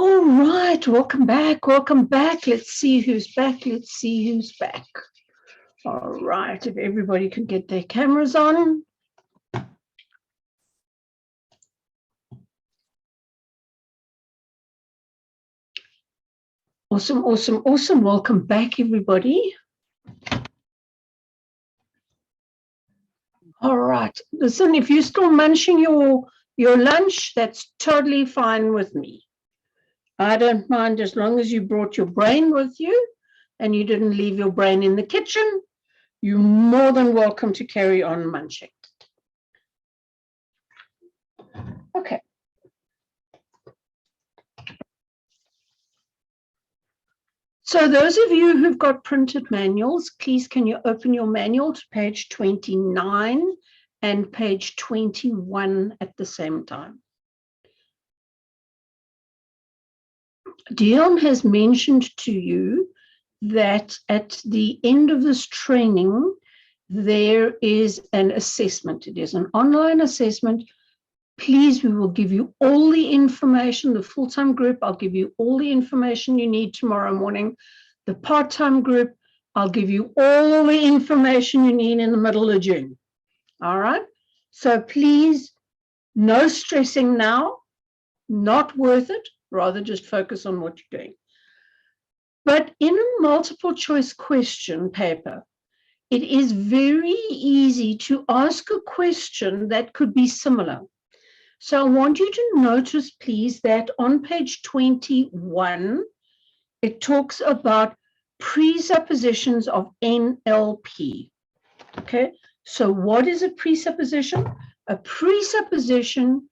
All right, welcome back. Welcome back. Let's see who's back. Let's see who's back. All right, if everybody can get their cameras on. Awesome, awesome, awesome. Welcome back, everybody. All right. Listen, if you're still munching your lunch, that's totally fine with me. I don't mind as long as you brought your brain with you and you didn't leave your brain in the kitchen. You're more than welcome to carry on munching. Okay. So those of you who've got printed manuals, please can you open your manual to page 29 and page 21 at the same time. Dion has mentioned to you that at the end of this training, there is an assessment. It is an online assessment. Please, we will give you all the information, the full-time group, I'll give you all the information you need tomorrow morning. The part-time group, I'll give you all the information you need in the middle of June. All right? So please, no stressing now, not worth it, rather just focus on what you're doing. But in a multiple choice question paper, it is very easy to ask a question that could be similar. So I want you to notice, please, that on page 21, it talks about presuppositions of NLP. Okay, so what is a presupposition? A presupposition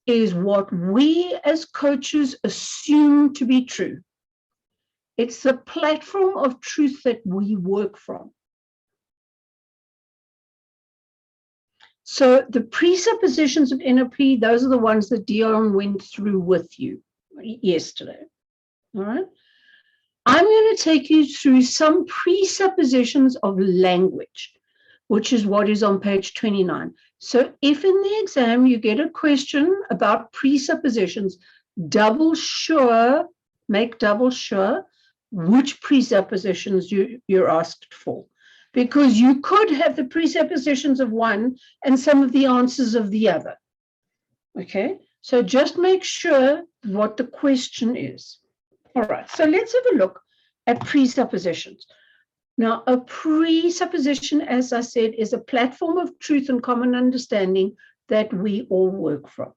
is what we as coaches assume to be true. It's the platform of truth that we work from. So the presuppositions of NLP, those are the ones that Dion went through with you yesterday. All right. I'm going to take you through some presuppositions of language, which is what is on page 29. So if in the exam you get a question about presuppositions, make double sure which presuppositions you're asked for. Because you could have the presuppositions of one and some of the answers of the other. Okay, so just make sure what the question is. All right, so let's have a look at presuppositions. Now, a presupposition, as I said, is a platform of truth and common understanding that we all work from.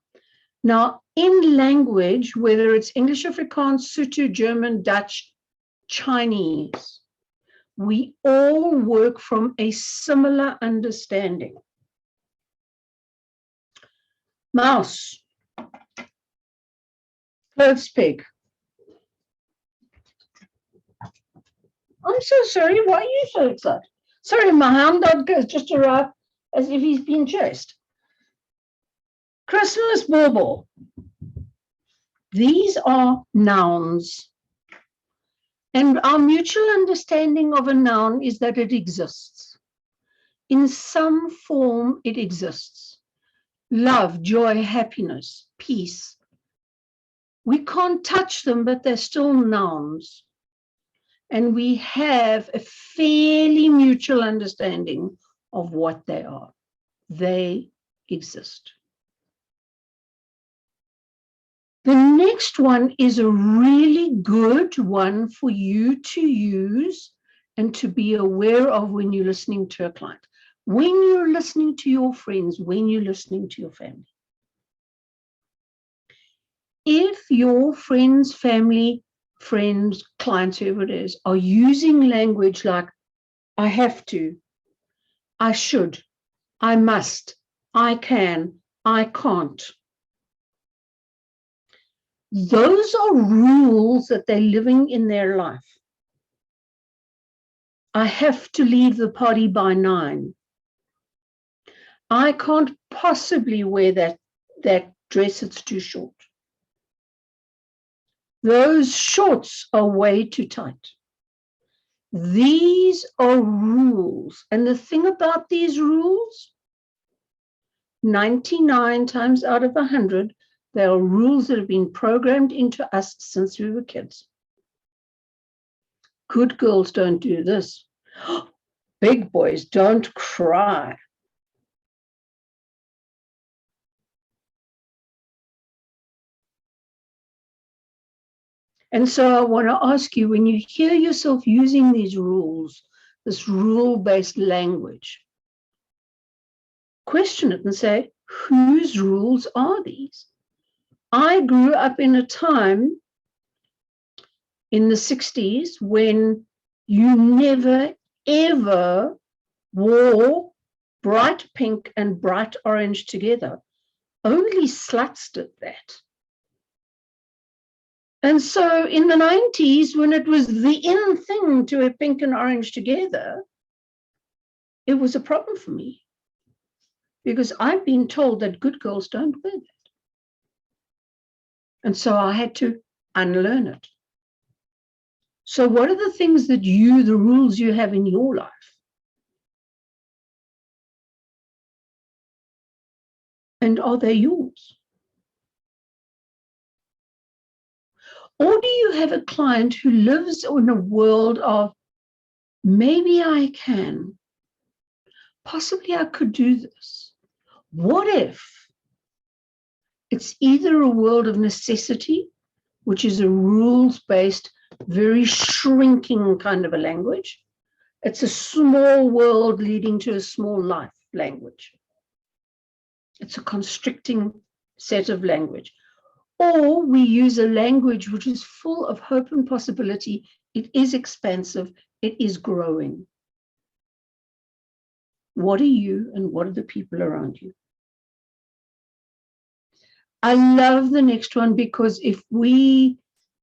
Now, in language, whether it's English, Afrikaans, Sotho, German, Dutch, Chinese, we all work from a similar understanding. Mouse, clothes peg. I'm so sorry, why are you so excited? Sorry, my hound dog has just arrived as if he's been chased. Christmas bauble. These are nouns. And our mutual understanding of a noun is that it exists. In some form, it exists. Love, joy, happiness, peace. We can't touch them, but they're still nouns. And we have a fairly mutual understanding of what they are. They exist. The next one is a really good one for you to use and to be aware of when you're listening to a client, when you're listening to your friends, when you're listening to your family. If your friends, family, friends, clients, whoever it is, are using language like, I have to, I should, I must, I can, I can't. Those are rules that they're living in their life. I have to leave the party by 9. I can't possibly wear that dress, it's too short. Those shorts are way too tight. These are rules. And the thing about these rules, 99 times out of 100, They are rules that have been programmed into us since we were kids. Good girls don't do this. Big boys don't cry. And so I want to ask you, when you hear yourself using these rules, this rule-based language, question it and say, whose rules are these? I grew up in a time in the 60s when you never, ever wore bright pink and bright orange together. Only sluts did that. And so in the 90s, when it was the in thing to wear pink and orange together, it was a problem for me because I've been told that good girls don't wear that. And so I had to unlearn it. So what are the things that the rules you have in your life? And are they yours? Or do you have a client who lives in a world of, maybe I can, possibly I could do this. What if? It's either a world of necessity, which is a rules-based, very shrinking kind of a language. It's a small world leading to a small life language. It's a constricting set of language. Or we use a language which is full of hope and possibility. It is expansive. It is growing. What are you and what are the people around you? I love the next one because if we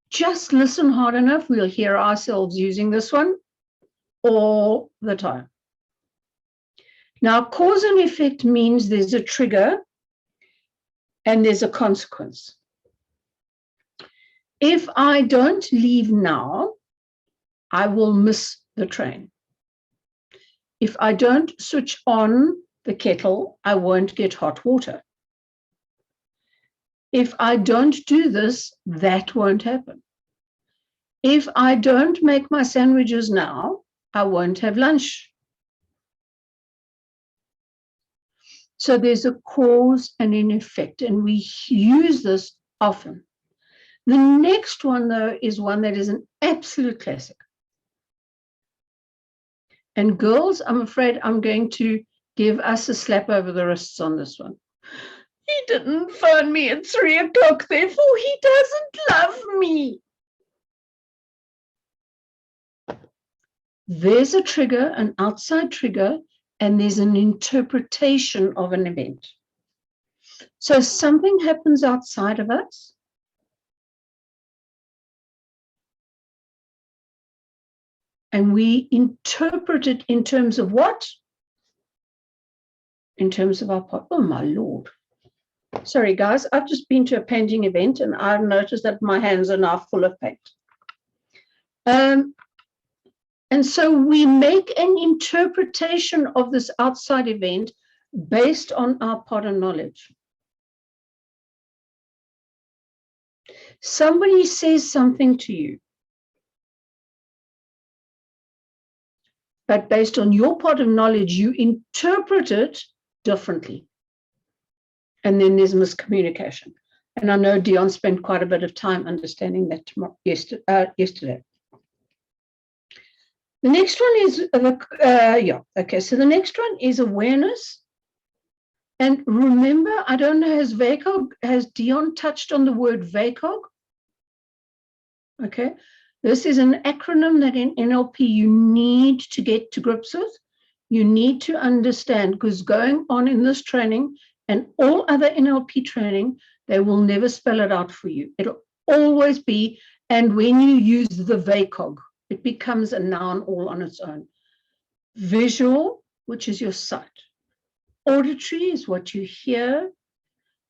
just listen hard enough, we'll hear ourselves using this one all the time. Now, cause and effect means there's a trigger and there's a consequence. If I don't leave now, I will miss the train. If I don't switch on the kettle, I won't get hot water. If I don't do this, that won't happen. If I don't make my sandwiches now, I won't have lunch. So there's a cause and an effect, and we use this often. The next one, though, is one that is an absolute classic. And girls, I'm afraid I'm going to give us a slap over the wrists on this one. He didn't phone me at 3 o'clock, therefore he doesn't love me. There's a trigger, an outside trigger, and there's an interpretation of an event. So something happens outside of us. And we interpret it in terms of what? In terms of our part. Oh, my Lord. Sorry, guys. I've just been to a painting event and I've noticed that my hands are now full of paint. And so we make an interpretation of this outside event based on our part of knowledge. Somebody says something to you, but based on your part of knowledge, you interpret it differently. And then there's miscommunication. And I know Dion spent quite a bit of time understanding that yesterday. The next one is, so the next one is awareness. And remember, I don't know, has Dion touched on the word VACOG? Okay. This is an acronym that in NLP you need to get to grips with. You need to understand, because going on in this training and all other NLP training, they will never spell it out for you. It'll always be, and when you use the VACOG, it becomes a noun all on its own. Visual, which is your sight. Auditory is what you hear.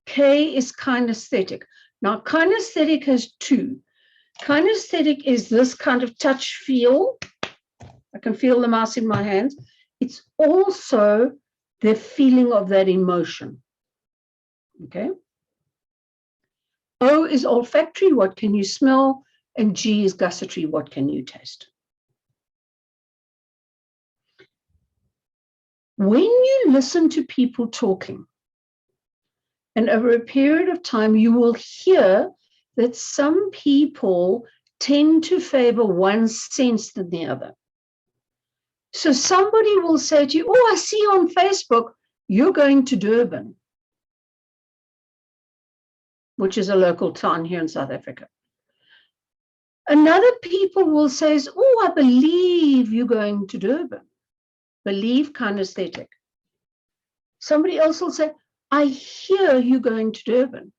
K is kinesthetic. Now, kinesthetic has two. Kinesthetic is this kind of touch feel. I can feel the mouse in my hands. It's also the feeling of that emotion. Okay. is olfactory, what can you smell? And G is gustatory, what can you taste? When you listen to people talking, and over a period of time, you will hear that some people tend to favor one sense than the other. So somebody will say to you, oh, I see on Facebook, you're going to Durban, which is a local town here in South Africa. Another people will say, oh, I believe you're going to Durban. Believe, kinesthetic. Somebody else will say, I hear you going to Durban.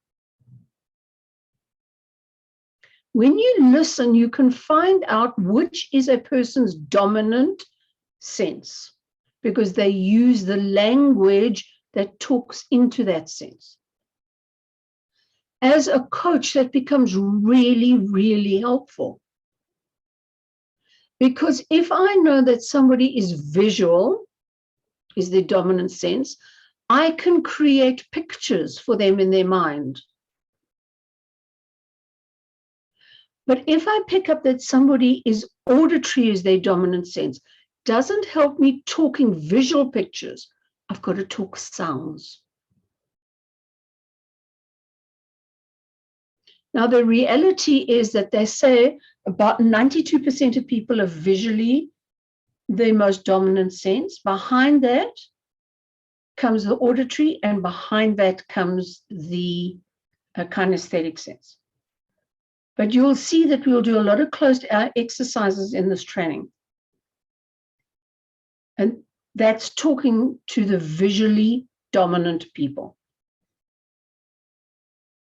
When you listen, you can find out which is a person's dominant sense, because they use the language that talks into that sense. As a coach, that becomes really, really helpful. Because if I know that somebody is visual, is their dominant sense, I can create pictures for them in their mind. But if I pick up that somebody is auditory as their dominant sense, doesn't help me talking visual pictures. I've got to talk sounds. Now, the reality is that they say about 92% of people are visually the most dominant sense. Behind that comes the auditory, and behind that comes the kinesthetic sense. But you'll see that we'll do a lot of closed exercises in this training. And that's talking to the visually dominant people.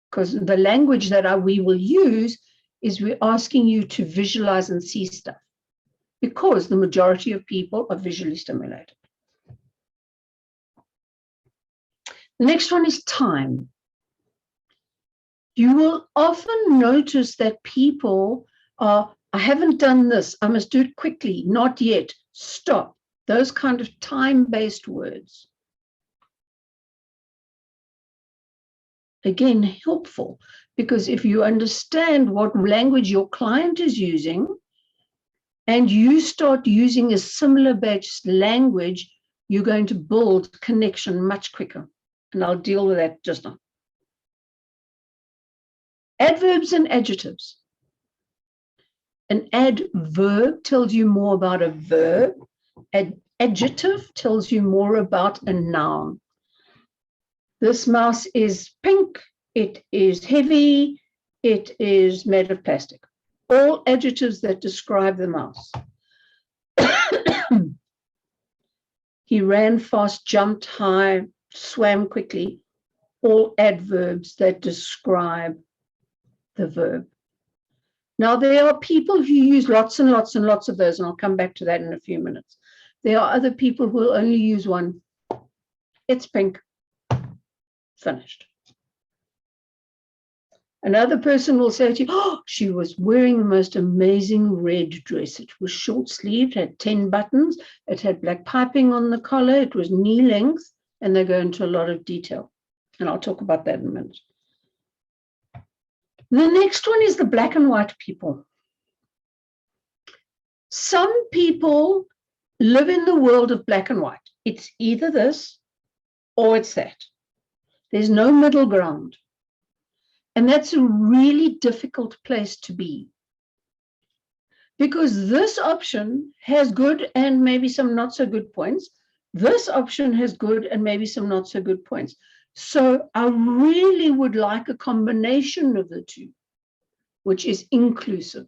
Because the language that we will use is we're asking you to visualize and see stuff, because the majority of people are visually stimulated. The next one is time. You will often notice that people are, I haven't done this, I must do it quickly, not yet, stop. Those kind of time-based words. Again, helpful, because if you understand what language your client is using and you start using a similar based language, you're going to build connection much quicker. And I'll deal with that just now. Adverbs and adjectives. An adverb tells you more about a verb. An adjective tells you more about a noun. This mouse is pink, it is heavy, it is made of plastic. All adjectives that describe the mouse. He ran fast, jumped high, swam quickly. All adverbs that describe the verb. Now, there are people who use lots and lots and lots of those, and I'll come back to that in a few minutes. There are other people who will only use one. It's pink. Finished. Another person will say to you, oh, she was wearing the most amazing red dress. It was short-sleeved, had 10 buttons, it had black piping on the collar, it was knee length, and they go into a lot of detail. And I'll talk about that in a minute. The next one is the black and white people. Some people live in the world of black and white. It's either this or it's that. There's no middle ground. And that's a really difficult place to be. Because this option has good and maybe some not so good points. This option has good and maybe some not so good points. So I really would like a combination of the two, which is inclusive.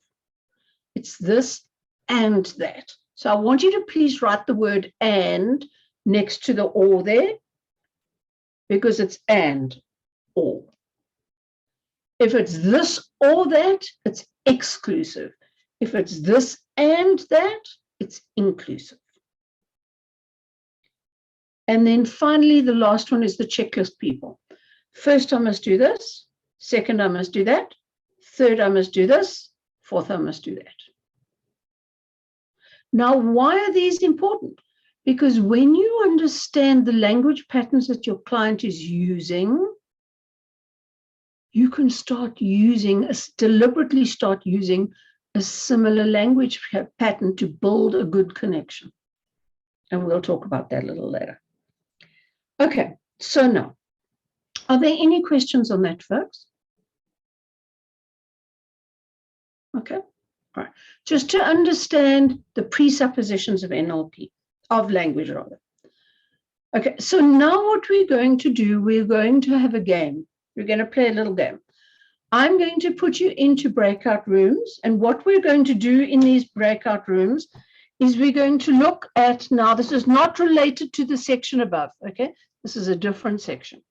It's this and that. So I want you to please write the word and next to the or there, because it's and or. If it's this or that, it's exclusive. If it's this and that, it's inclusive. And then finally, the last one is the checklist people. First, I must do this. Second, I must do that. Third, I must do this. Fourth, I must do that. Now, why are these important? Because when you understand the language patterns that your client is using, you can start using, deliberately start using a similar language pattern to build a good connection. And we'll talk about that a little later. Okay, so now, are there any questions on that, folks? Okay, all right. Just to understand the presuppositions of NLP, of language rather. Okay, so now what we're going to do, we're going to have a game. We're going to play a little game. I'm going to put you into breakout rooms, and what we're going to do in these breakout rooms is we're going to look at, now this is not related to the section above, okay? This is a different section.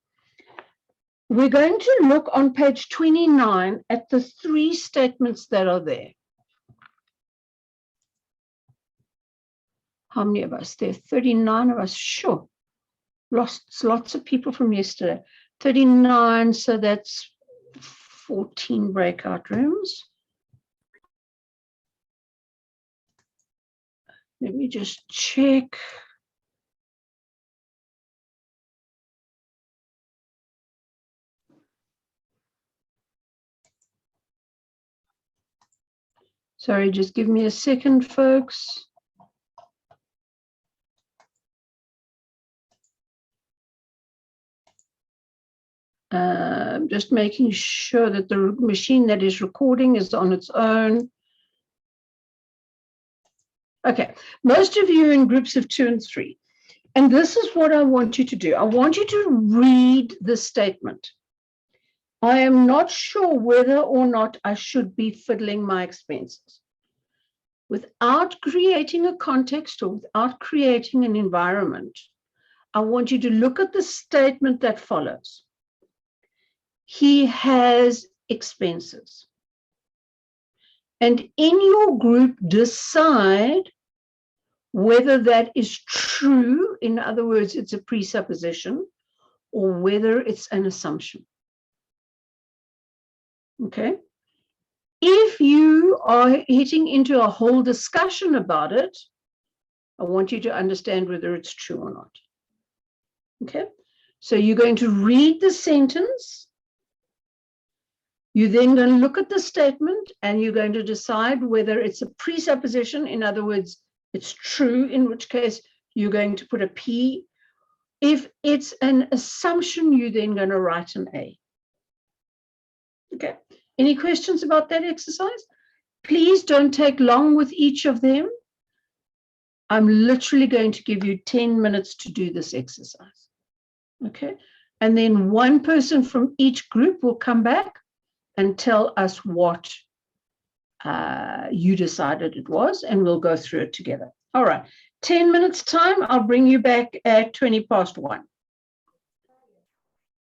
We're going to look on page 29 at the 3 statements that are there. How many of us? There are 39 of us, sure. Lots of people from yesterday. 39, so that's 14 breakout rooms. Let me just check. Sorry, just give me a second, folks. Just making sure that the machine that is recording is on its own. Okay, most of you are in groups of 2 and 3. And this is what I want you to do. I want you to read the statement. I am not sure whether or not I should be fiddling my expenses. Without creating a context or without creating an environment, I want you to look at the statement that follows. He has expenses. And in your group, decide whether that is true, in other words, it's a presupposition, or whether it's an assumption. Okay? If you are hitting into a whole discussion about it, I want you to understand whether it's true or not. Okay? So you're going to read the sentence. You're then going to look at the statement and you're going to decide whether it's a presupposition. In other words, it's true, in which case you're going to put a P. If it's an assumption, you're then going to write an A. Okay. Any questions about that exercise? Please don't take long with each of them. I'm literally going to give you 10 minutes to do this exercise. Okay. And then one person from each group will come back and tell us what you decided it was, and we'll go through it together. All right. 10 minutes time. I'll bring you back at 1:20.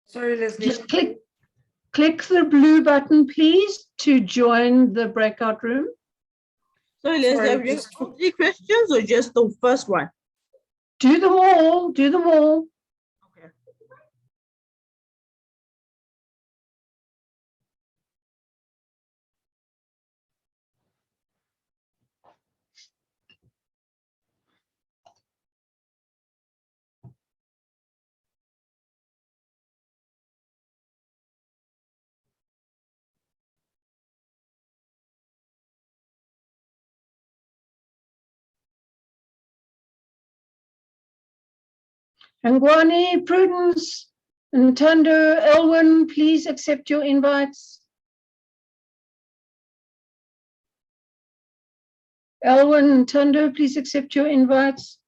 Sorry, Leslie. Just click the blue button, please, to join the breakout room. Sorry, Leslie, have you 3 questions or just the first one? Do them all. Do them all. Okay. Angwani, Prudence, Ntando, Elwin, please accept your invites. Elwin, Ntando, please accept your invites.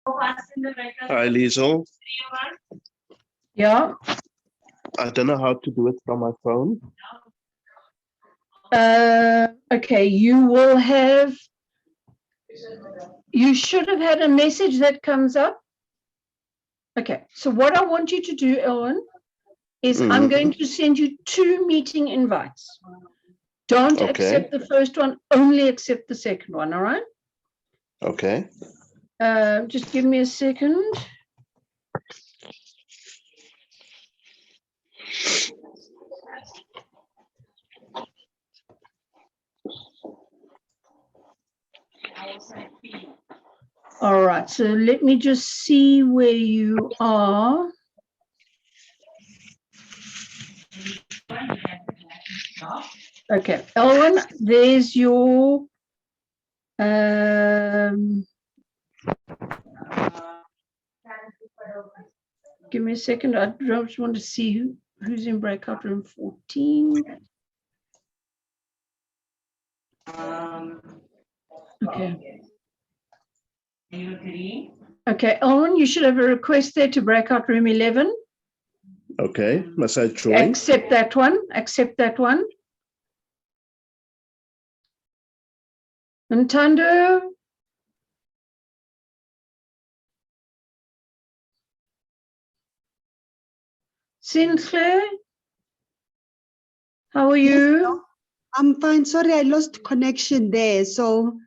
Hi, Liesel. Yeah. I don't know how to do it from my phone. Okay, you should have had a message that comes up. Okay, so what I want you to do, Elwin, is I'm going to send you 2 meeting invites. Don't accept the first one, only accept the second one, all right? Okay. Just give me a second. All right, so let me just see where you are. Okay, Elwin, there's your give me a second. I just want to see who's in breakout room 14. Okay. Okay, Elwin, you should have a request there to breakout room 11. Okay, must I join? Accept that one. Accept that one. Ntando. Sinclair. How are you? I'm fine. Sorry, I lost connection there. So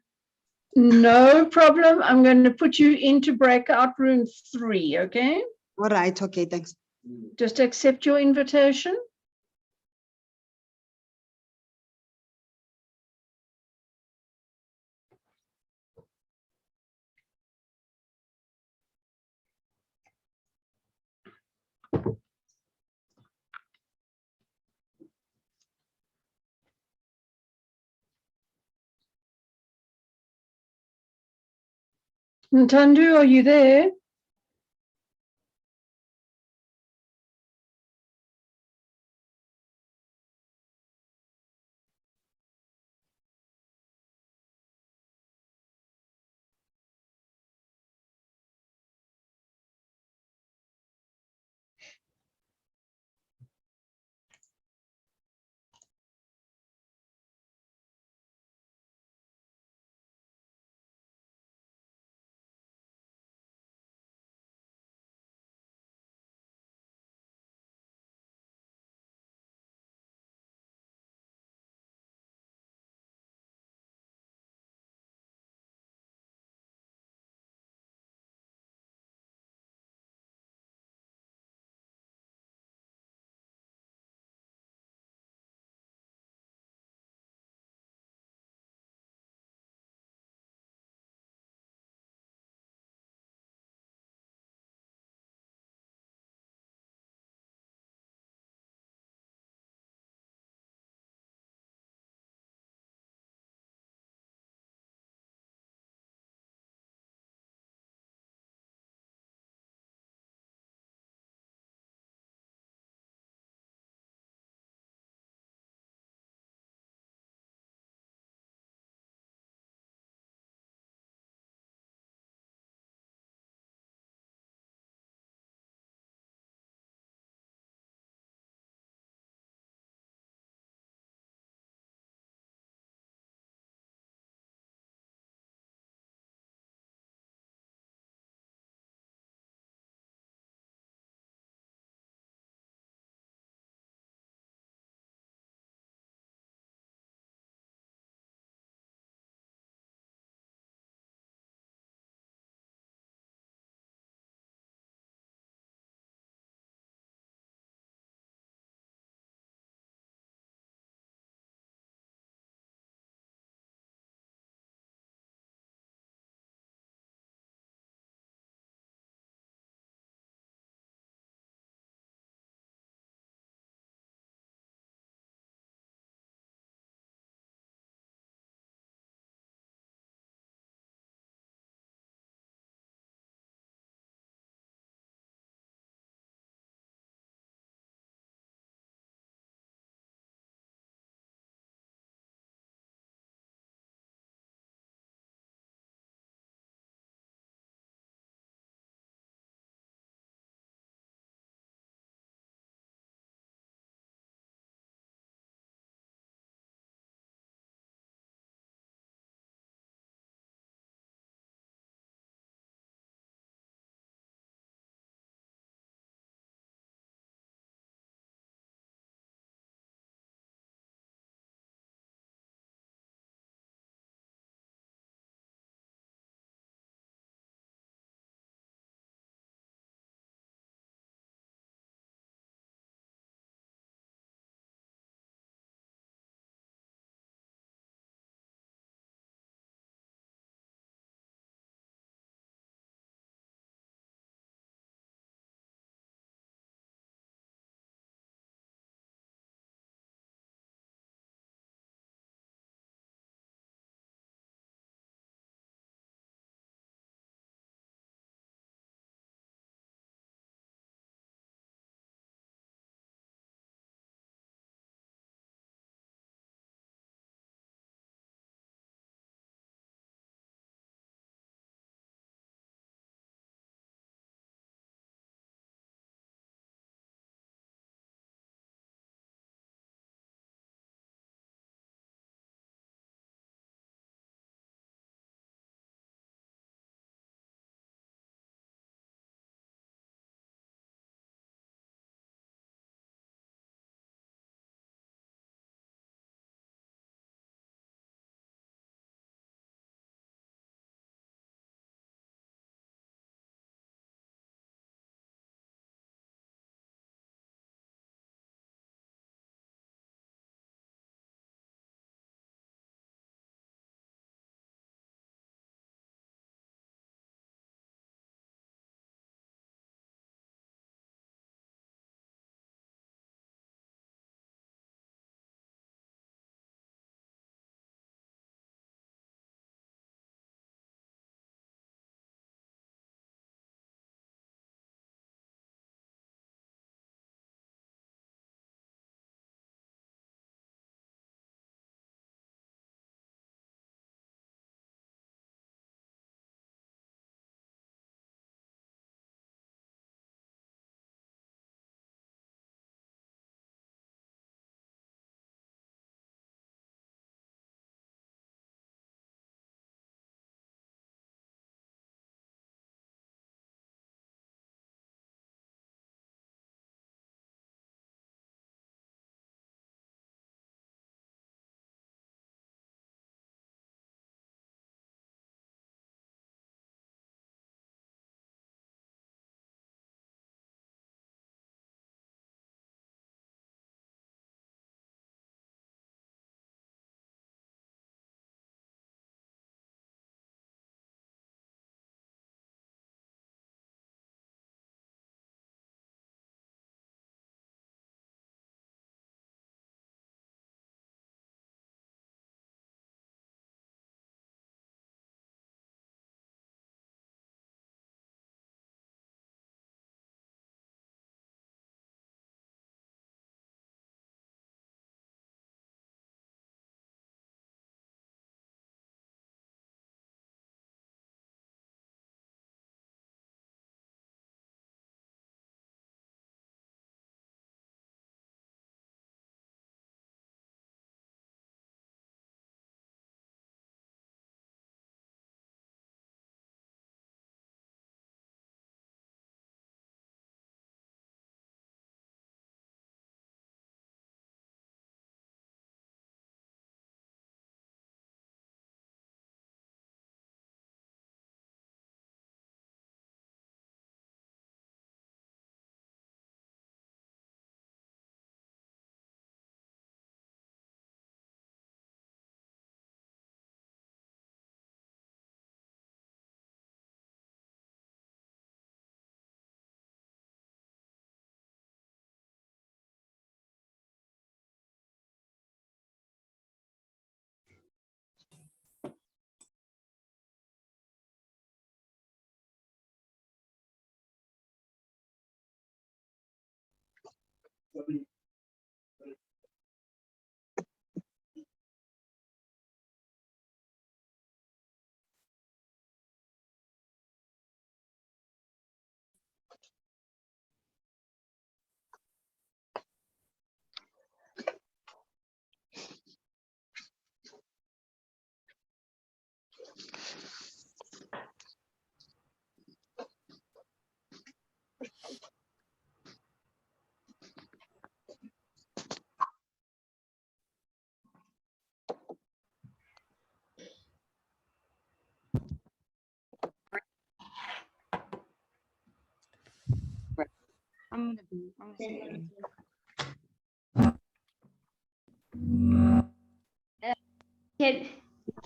No problem. I'm going to put you into breakout room 3, okay? all right, okay, thanks. Just accept your invitation. Ntandu, are you there?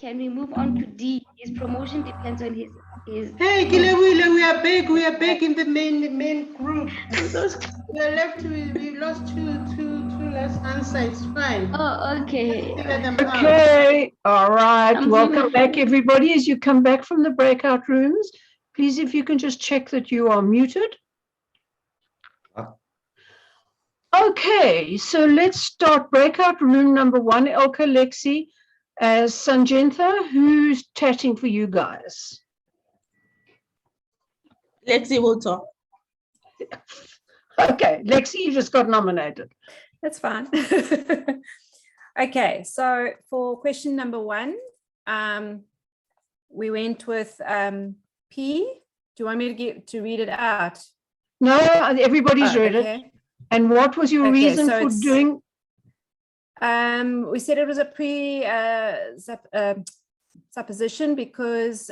Can we move on to D? His promotion depends on his. Hey, Kilewile, we are back. We are back in the main group. We are left. We lost two less answer. It's fine. Oh, okay. Figure them out. Okay, all right. I'm Welcome feeling- back, everybody. As you come back from the breakout rooms, please, if you can just check that you are muted. Okay, so let's start breakout room number 1, Elka, Lexi, as Sanjentha, who's chatting for you guys. Lexi will talk. Okay, Lexi, you just got nominated. That's fine. Okay, so for question number 1, we went with P. Do you want me to read it out? No, everybody's read it. Okay. And what was your Okay, reason so for it's- doing? We said it was a supposition because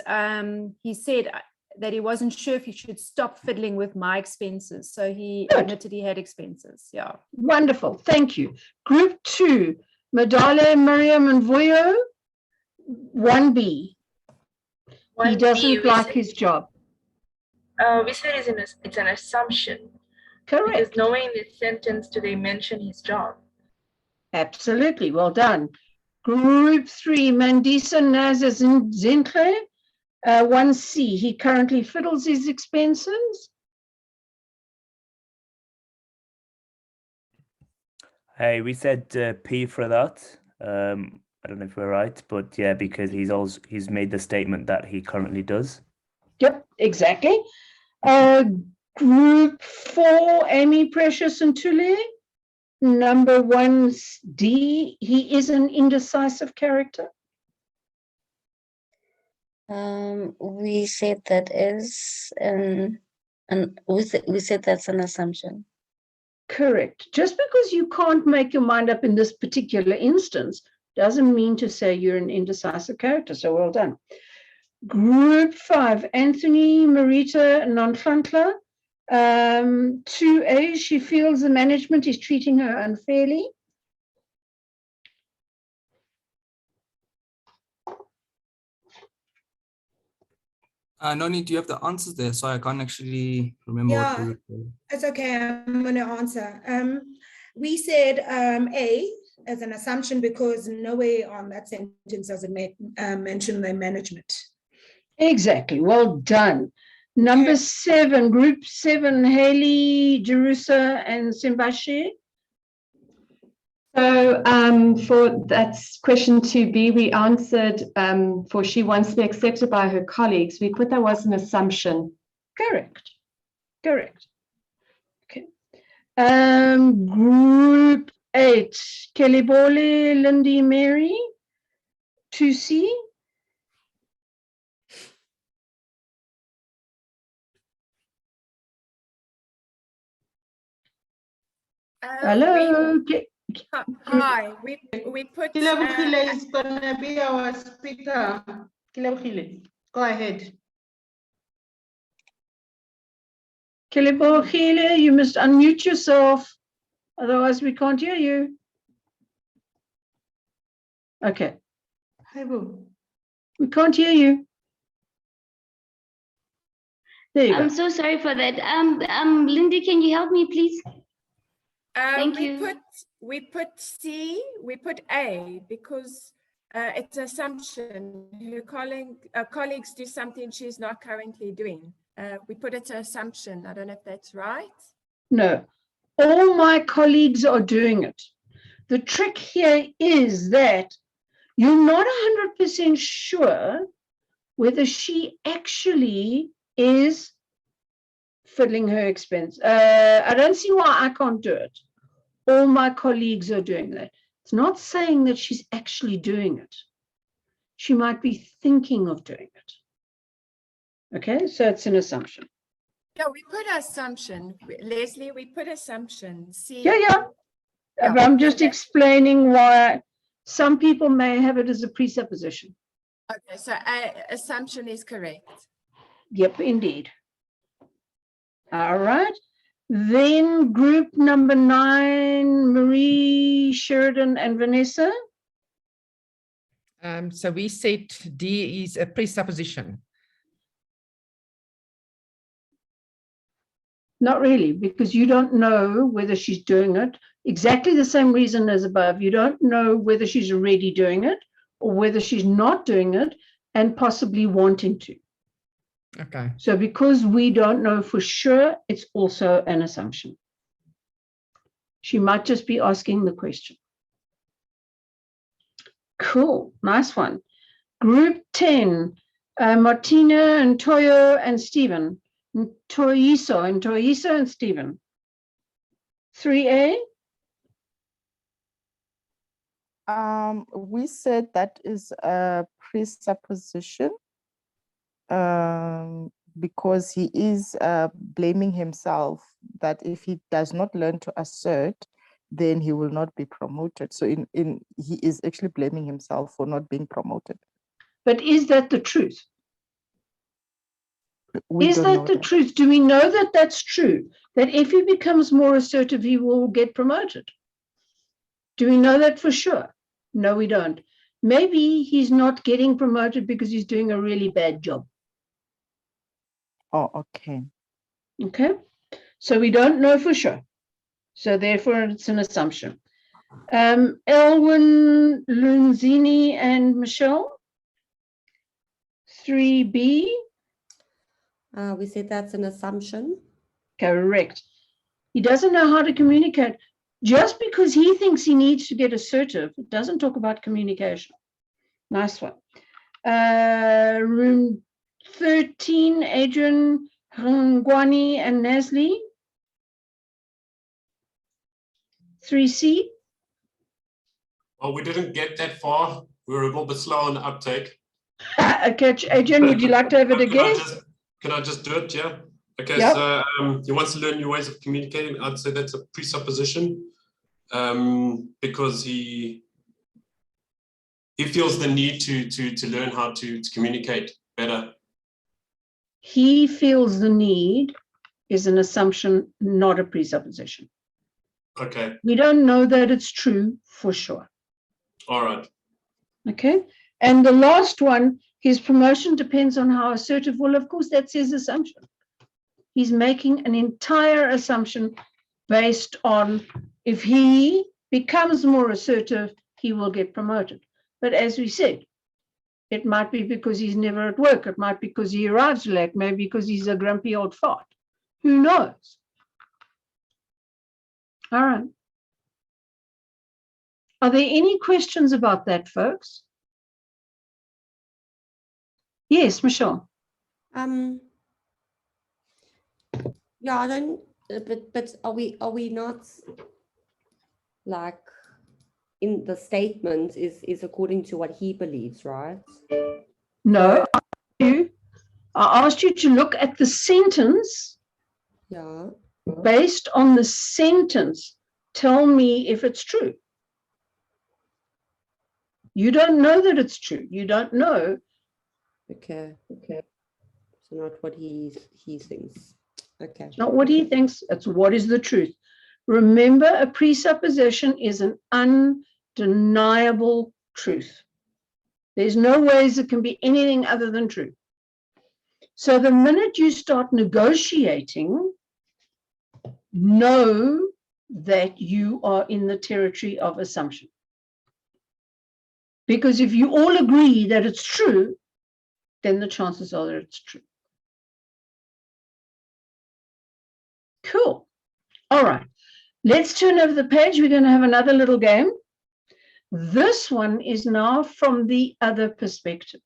he said that he wasn't sure if he should stop fiddling with my expenses. So he Good. admitted he had expenses. Yeah. Wonderful, thank you. Group 2, Madale, Miriam, and Voyo, 1B. He doesn't like his job. We said it's an assumption. Because Correct. nowhere in this sentence do they mention his job. Absolutely, well done. Group 3, Mandisa Naza Zintle, 1C. He currently fiddles his expenses. Hey, we said P for that. I don't know if we're right, but yeah, because he's made the statement that he currently does. Yep, exactly. Group 4, Amy Precious and Tule. Number 1D, he is an indecisive character. We said that is we said that's an assumption. Correct. Just because you can't make your mind up in this particular instance doesn't mean to say you're an indecisive character. So well done. Group 5, Anthony, Marita, Nonhlanhla. 2A, she feels the management is treating her unfairly. Noni, do you have the answers there? Sorry, I can't actually remember what Yeah. we were. It's okay, I'm going to answer. We said A as an assumption because nowhere on that sentence does it mention the management. Exactly. Well done. Number 7, Group 7, Haley, Jerusa, and Simbashi. So for that's question 2B, we answered for she wants to be accepted by her colleagues. We put that was an assumption. Correct. Correct. Okay. Group 8, Kelly Lindy, Mary, 2C. Hello. Hi, we put. Kilewile is gonna be our speaker. Kilewile, go ahead. Kelly, you must unmute yourself. Otherwise, we can't hear you. Okay. Hi, Boo. We can't hear you. There you I'm go. so sorry for that. Lindy, can you help me, please? Thank you. We put C, we put A because it's an assumption. Her colleagues do something she's not currently doing. We put it an assumption. I don't know if that's right. No. All my colleagues are doing it. The trick here is that you're not 100% sure whether she actually is fiddling her expense. I don't see why I can't do it. All my colleagues are doing that. It's not saying that she's actually doing it. She might be thinking of doing it. Okay, so it's an assumption. Yeah, we put assumption. Leslie, we put assumption. See, Yeah. Yeah, But I'm so just that's- explaining why some people may have it as a presupposition. Okay, so assumption is correct. Yep, indeed. All right. Then group number 9, Marie, Sheridan, and Vanessa. So we said D is a presupposition. Not really, because you don't know whether she's doing it. Exactly the same reason as above. You don't know whether she's already doing it or whether she's not doing it and possibly wanting to. Okay. So because we don't know for sure, it's also an assumption. She might just be asking the question. Cool, nice one. Group 10, Martina and Toyo and Stephen. Toyiso and Stephen. 3A. We said that is a presupposition because he is blaming himself that if he does not learn to assert, then he will not be promoted. So he is actually blaming himself for not being promoted. But is that the truth? We is don't that know the that. truth? Do we know that that's true? That if he becomes more assertive, he will get promoted? Do we know that for sure? No, we don't. Maybe he's not getting promoted because he's doing a really bad job. Oh, okay. Okay. So we don't know for sure. So therefore, it's an assumption. Elwin, Lunzini, and Michelle. 3B. We said that's an assumption. Correct. He doesn't know how to communicate. Just because he thinks he needs to get assertive, it doesn't talk about communication. Nice one. Room 13, Adrian, Ngwani, and Nasli. 3C. Well, we didn't get that far. We were a little bit slow on the uptake. Okay, Adrian, would you like to have it again? Can I just do it? Yeah. Okay. Yep. So he wants to learn new ways of communicating. I'd say that's a presupposition because he feels the need to learn how to communicate better. He feels the need is an assumption, not a presupposition. Okay. We don't know that it's true for sure. All right. Okay. And the last one, his promotion depends on how assertive. Well, of course, that's his assumption. He's making an entire assumption based on if he becomes more assertive, he will get promoted. But as we said, it might be because he's never at work. It might be because he arrives late, maybe because he's a grumpy old fart. Who knows? All right. Are there any questions about that, folks? Yes, Michelle. Yeah, I don't. But are we not like in the statement is according to what he believes, right? No, I asked you to look at the sentence. Yeah. Based on the sentence, tell me if it's true. You don't know that it's true. You don't know. Okay. So not what he thinks. Okay. It's not what he thinks. It's what is the truth. Remember, a presupposition is an undeniable truth. There's no ways it can be anything other than true. So the minute you start negotiating, know that you are in the territory of assumption. Because if you all agree that it's true, then the chances are that it's true. Cool. All right. Let's turn over the page. We're going to have another little game. This one is now from the other perspective.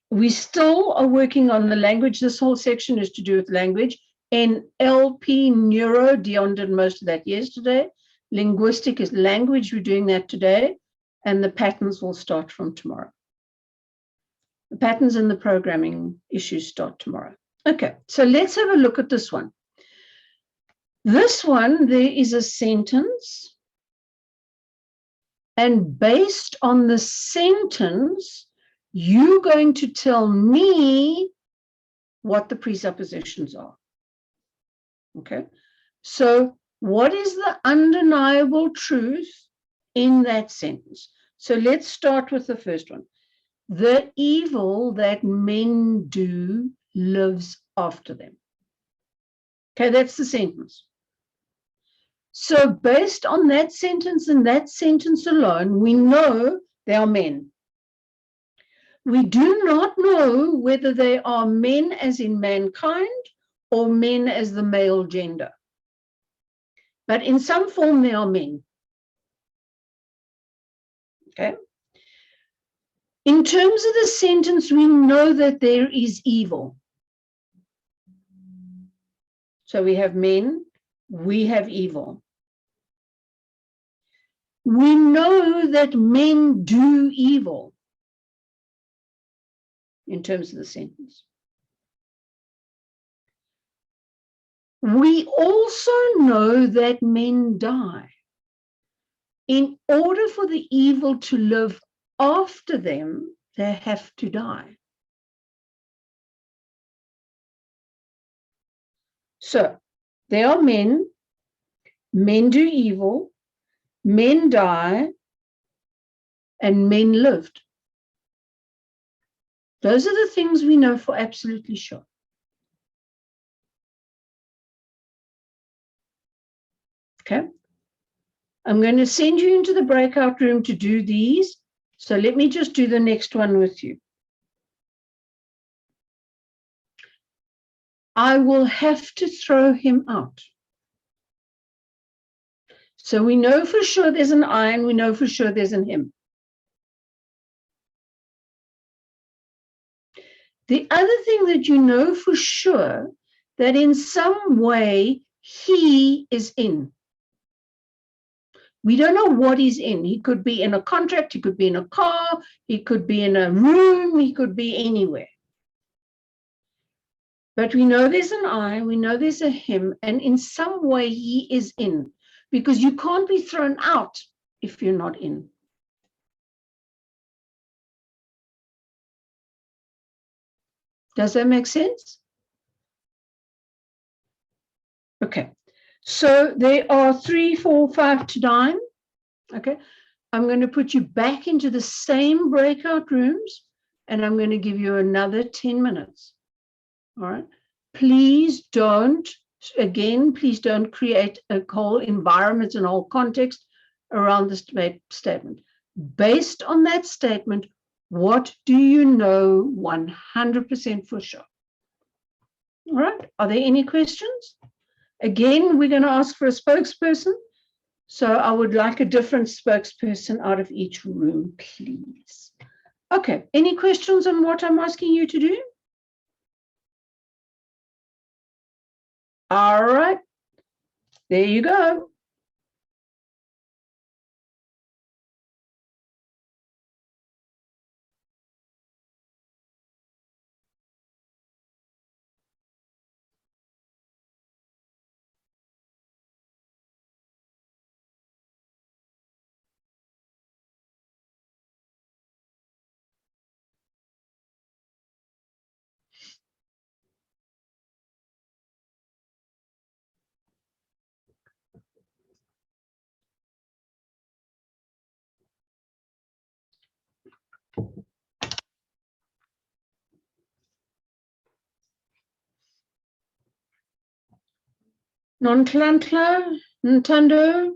We still are working on the language. This whole section is to do with language. NLP, neuro, Dion did most of that yesterday. Linguistic is language. We're doing that today. And the patterns will start from tomorrow. The patterns and the programming issues start tomorrow. Okay, so let's have a look at this one. This one, there is a sentence. And based on the sentence, you're going to tell me what the presuppositions are. Okay, so what is the undeniable truth in that sentence? So let's start with the first one. The evil that men do lives after them. Okay, that's the sentence. So based on that sentence and that sentence alone, we know they are men. We do not know whether they are men as in mankind or men as the male gender. But in some form, they are men. Okay. In terms of the sentence, we know that there is evil. So we have men, we have evil. We know that men do evil in terms of the sentence. We also know that men die. In order for the evil to live after them, they have to die. So they are men, men do evil, men die, and men lived. Those are the things we know for absolutely sure. Okay. I'm going to send you into the breakout room to do these. So let me just do the next one with you. I will have to throw him out. So we know for sure there's an I and we know for sure there's an him. The other thing that you know for sure, that in some way he is in. We don't know what he's in. He could be in a contract, he could be in a car, he could be in a room, he could be anywhere. But we know there's an I, we know there's a him, and in some way he is in, because you can't be thrown out if you're not in. Does that make sense? Okay, so there are 3, 4, 5 to 9. Okay, I'm going to put you back into the same breakout rooms, and I'm going to give you another 10 minutes. All right, please don't, again, please don't create a whole environment and whole context around this statement. Based on that statement, what do you know 100% for sure? All right, are there any questions? Again, we're going to ask for a spokesperson. So I would like a different spokesperson out of each room, please. Okay, any questions on what I'm asking you to do? All right, there you go. Non-Klantler, Nintendo.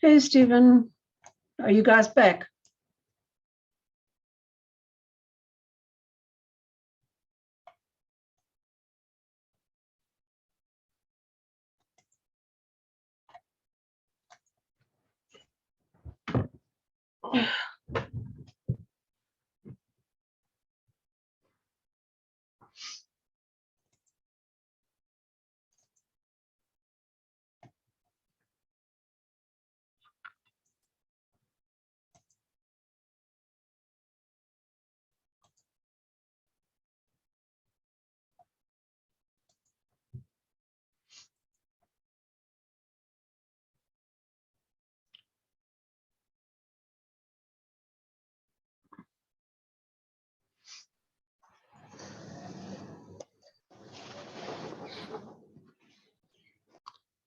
Hey, Stephen, are you guys back?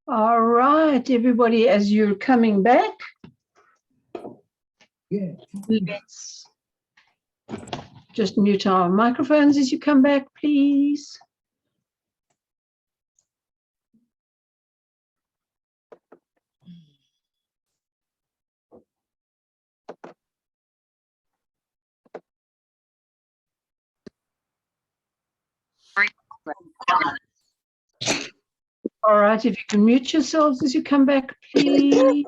All right, everybody, as you're coming back, let's just mute our microphones as you come back, please. All right, if you can mute yourselves as you come back, please.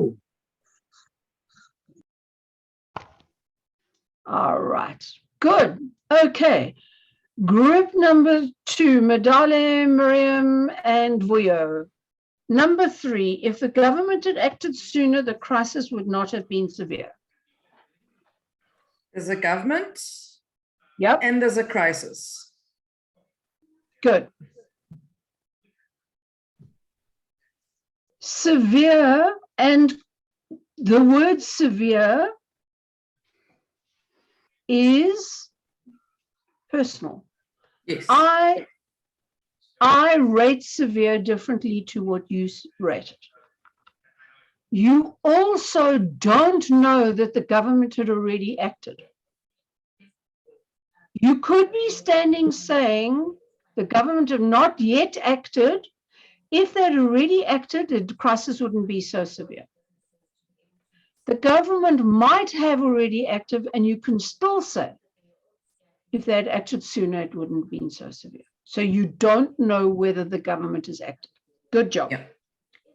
All right, good. Okay, group number 2, Medale, Miriam, and Vuyo. Number 3, if the government had acted sooner, the crisis would not have been severe. There's a government. Yep. And there's a crisis. Good. Severe, and the word severe is personal. Yes. I rate severe differently to what you rated. You also don't know that the government had already acted. You could be standing saying the government have not yet acted. If they'd already acted, the crisis wouldn't be so severe. The government might have already acted, and you can still say, if they had acted sooner, it wouldn't have been so severe. So you don't know whether the government has acted. Good job. Yeah.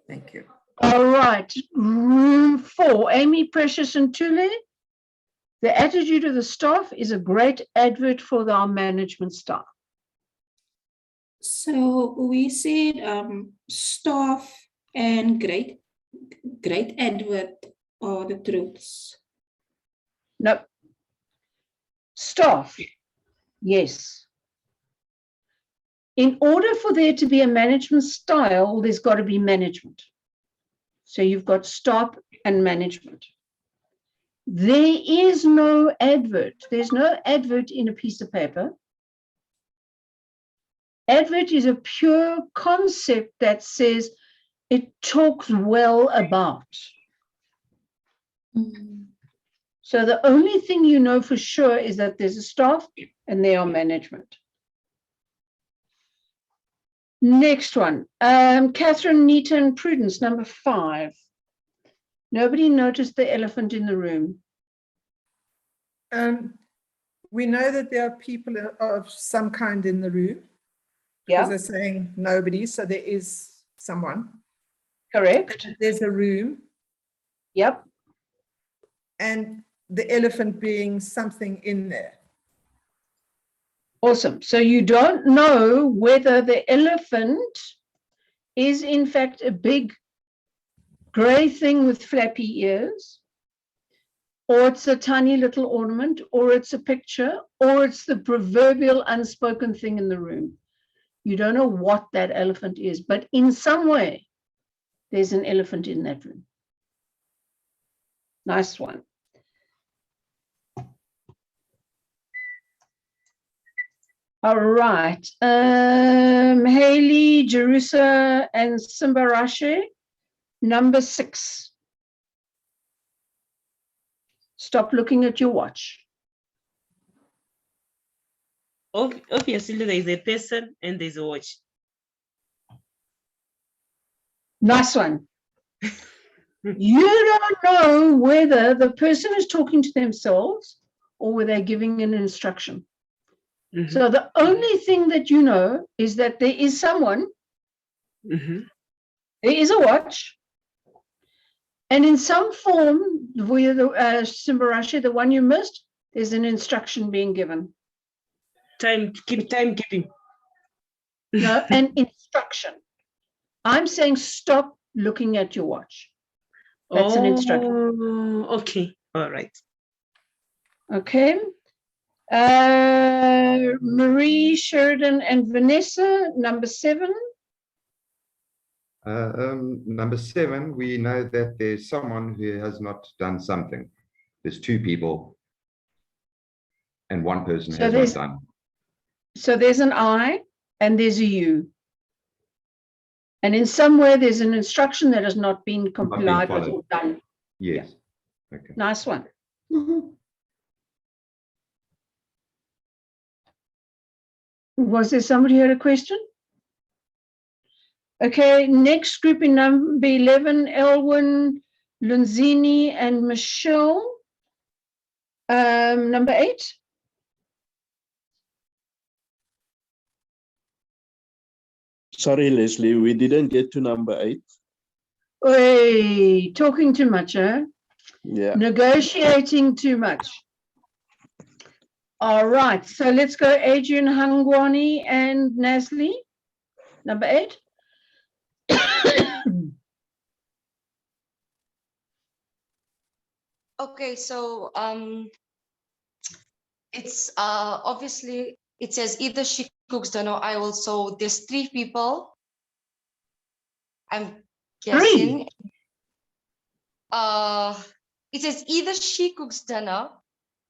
Thank you. All right, room 4, Amy, Precious, and Tule. The attitude of the staff is a great advert for our management staff. So we said staff and great advert are the truths. No. Staff, yes. In order for there to be a management style, there's got to be management. So you've got staff and management. There is no advert. There's no advert in a piece of paper. Advert is a pure concept that says it talks well about. So the only thing you know for sure is that there's a staff and they are management. Next one, Catherine, Nita, and Prudence, number 5. Nobody noticed the elephant in the room. We know that there are people of some kind in the room. Yeah. Because they're saying nobody, so there is someone. Correct. There's a room. Yep. And the elephant being something in there. Awesome. So you don't know whether the elephant is in fact a big gray thing with flappy ears, or it's a tiny little ornament, or it's a picture, or it's the proverbial unspoken thing in the room. You don't know what that elephant is, but in some way, there's an elephant in that room. Nice one. All right. Haley, Jerusa, and Simbarashe, number 6. Stop looking at your watch. Obviously, there is a person and there's a watch. Nice one. You don't know whether the person is talking to themselves or whether they're giving an instruction. So the only thing that you know is that there is someone, there is a watch, and in some form, via the Simbarashe, the one you missed, there's an instruction being given. Timekeeping. No, an instruction. I'm saying stop looking at your watch. That's an instruction. Okay. All right. Okay. Marie, Sheridan, and Vanessa, number 7. Number 7, we know that there's someone who has not done something. There's 2 people and 1 person has not done. So there's an I and there's a you. And in some way, there's an instruction that has not been complied with or done. Yes. Yeah. Okay. Nice one. Was there somebody who had a question? Okay, next group in number 11, Elwin, Lunzini, and Michelle. Number 8. Sorry, Leslie, we didn't get to number 8. Hey, talking too much, huh? Yeah. Negotiating too much. All right, so let's go Adrian, Hangwani, and Nasli. Number 8. Okay, so it's obviously it says either she cooks dinner or I will. So there's 3 people. I'm guessing. 3. It says either she cooks dinner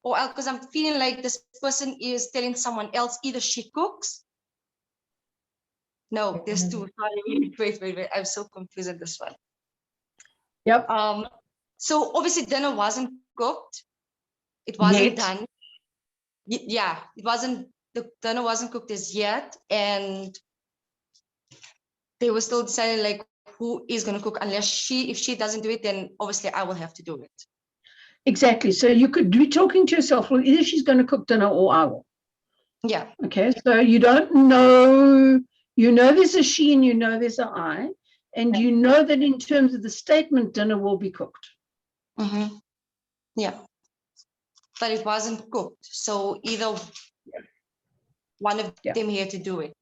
or because I'm feeling like this person is telling someone else either she cooks. No, there's 2. Sorry. Wait. I'm so confused at this one. Yep. So obviously dinner wasn't cooked. It wasn't Yet. done. Yeah, it wasn't. The dinner wasn't cooked as yet, and they were still deciding like who is going to cook. Unless if she doesn't do it, then obviously I will have to do it. Exactly. So you could be talking to yourself, well, either she's going to cook dinner or I will. Yeah. Okay. So you don't know, you know there's a she and you know there's an I, and you know that in terms of the statement, dinner will be cooked. Yeah. But it wasn't cooked. So either one of them here to do it.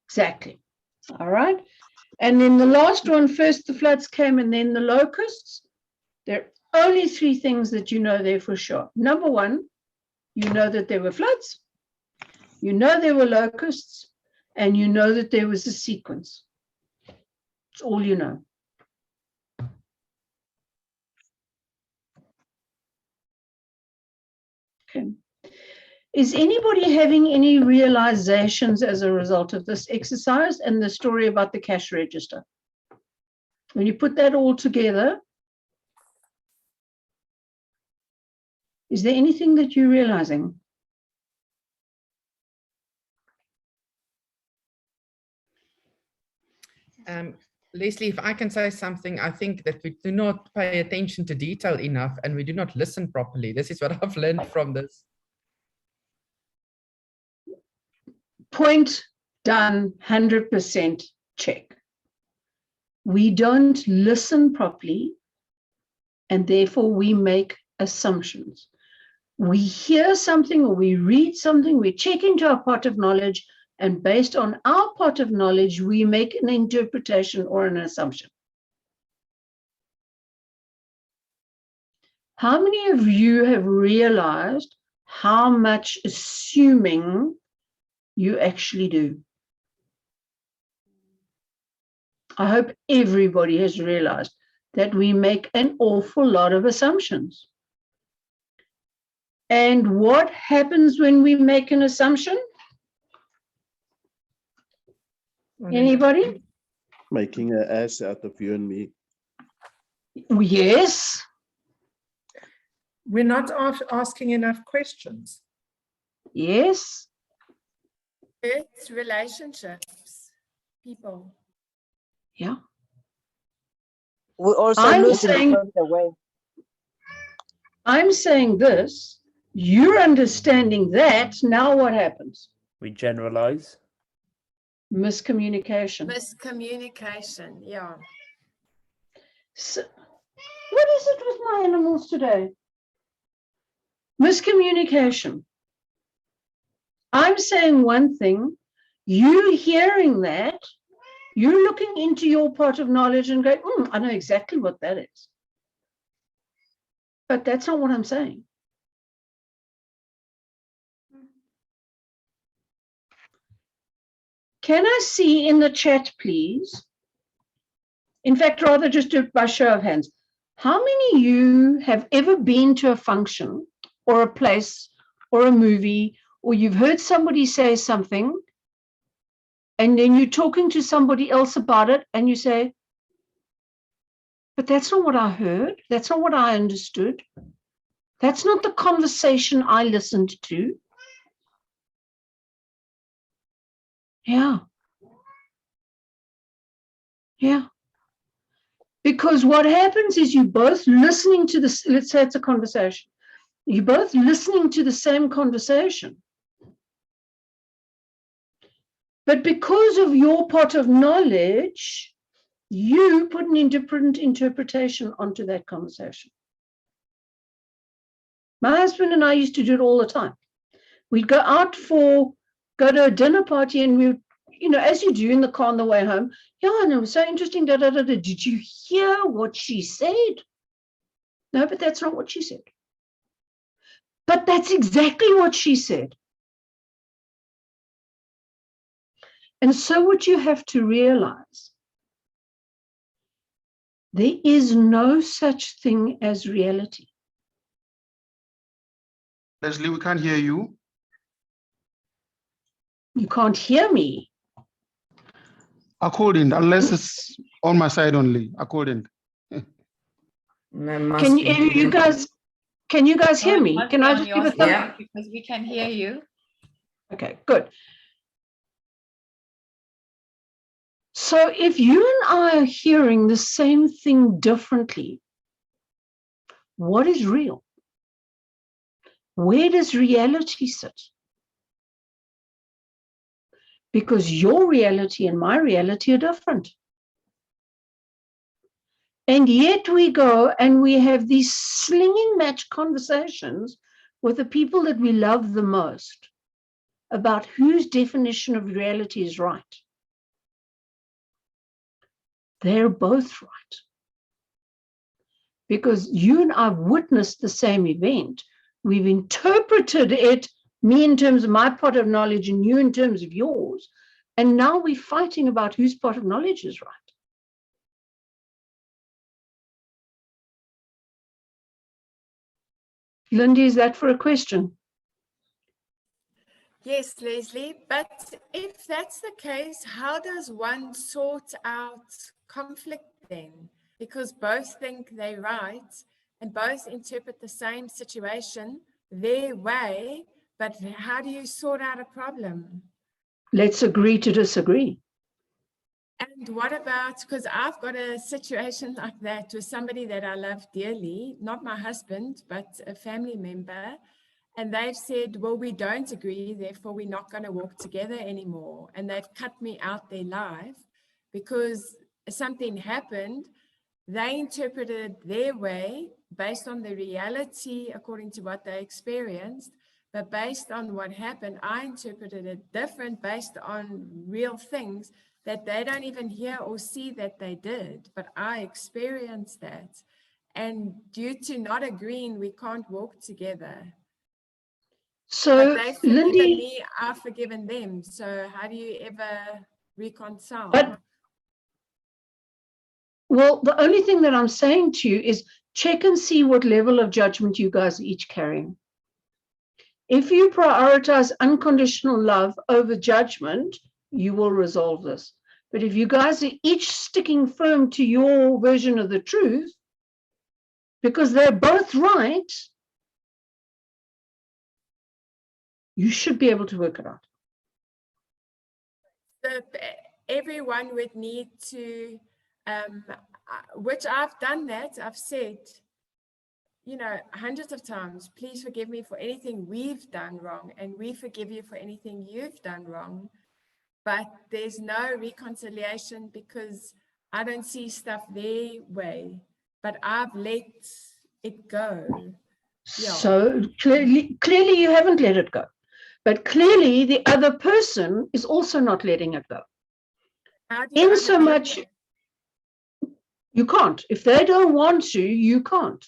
Exactly. All right. And then the last one, first the floods came and then the locusts. There are only 3 things that you know there for sure. Number 1, you know that there were floods, you know there were locusts, and you know that there was a sequence. It's all you know. Okay. Is anybody having any realizations as a result of this exercise and the story about the cash register? When you put that all together, is there anything that you're realizing? Leslie, if I can say something, I think that we do not pay attention to detail enough and we do not listen properly. This is what I've learned from this. Point done, 100% check. we don't listen properly, and therefore we make assumptions. We hear something or we read something, we check into our pot of knowledge, and based on our pot of knowledge, we make an interpretation or an assumption. How many of you have realized how much assuming you actually do? I hope everybody has realized that we make an awful lot of assumptions. And what happens when we make an assumption? Anybody? Making an ass out of you and me. Yes. We're not asking enough questions. Yes. It's relationships, people. Yeah. We also I'm losing saying, along the way. I'm saying this, you're understanding that, now what happens? We generalize. Miscommunication. Miscommunication, yeah. So, what is it with my animals today? Miscommunication. I'm saying one thing, you hearing that, you're looking into your pot of knowledge and going, I know exactly what that is. But that's not what I'm saying. Can I see in the chat, please? In fact, rather just do it by show of hands. How many of you have ever been to a function or a place or a movie, or you've heard somebody say something, and then you're talking to somebody else about it, and you say, but that's not what I heard. That's not what I understood. That's not the conversation I listened to. Yeah. Yeah. Because what happens is you both listening to this, let's say it's a conversation. You're both listening to the same conversation. But because of your pot of knowledge, you put an different interpretation onto that conversation. My husband and I used to do it all the time. We'd go to a dinner party, and we, as you do in the car on the way home, yeah, and it was so interesting, Did you hear what she said? No, but that's not what she said. But that's exactly what she said. And so what you have to realize, there is no such thing as reality. Leslie, we can't hear you. You can't hear me. I couldn't, unless it's on my side only. I couldn't. Can you guys hear me? Can I just give a thumbs up? Because we can hear you. Okay, good. So if you and I are hearing the same thing differently, what is real? Where does reality sit? Because your reality and my reality are different. And yet we go and we have these slinging match conversations with the people that we love the most about whose definition of reality is right. They're both right. Because you and I witnessed the same event. We've interpreted it, me in terms of my pot of knowledge and you in terms of yours. And now we're fighting about whose pot of knowledge is right. Lindy, is that for a question? Yes, Leslie, but if that's the case, how does one sort out conflict then? Because both think they're right and both interpret the same situation their way, but how do you sort out a problem? Let's agree to disagree. And what about, because I've got a situation like that with somebody that I love dearly, not my husband, but a family member. And they've said, well, we don't agree, therefore we're not going to walk together anymore. And they've cut me out their life because something happened, they interpreted it their way based on the reality according to what they experienced. But based on what happened, I interpreted it different based on real things that they don't even hear or see that they did. But I experienced that. And due to not agreeing, we can't walk together. So, but they've forgiven Lindy, me, I've forgiven them. So how do you ever reconcile? but well, the only thing that I'm saying to you is check and see what level of judgment you guys are each carrying. If you prioritize unconditional love over judgment, you will resolve this. But if you guys are each sticking firm to your version of the truth, because they're both right, you should be able to work it out. So everyone would need to, which I've done that, I've said, you know, hundreds of times, please forgive me for anything we've done wrong, and we forgive you for anything you've done wrong. But there's no reconciliation because I don't see stuff their way, but I've let it go. Yeah. So clearly you haven't let it go, but clearly the other person is also not letting it go. How do you In so much, you can't. If they don't want to, you can't.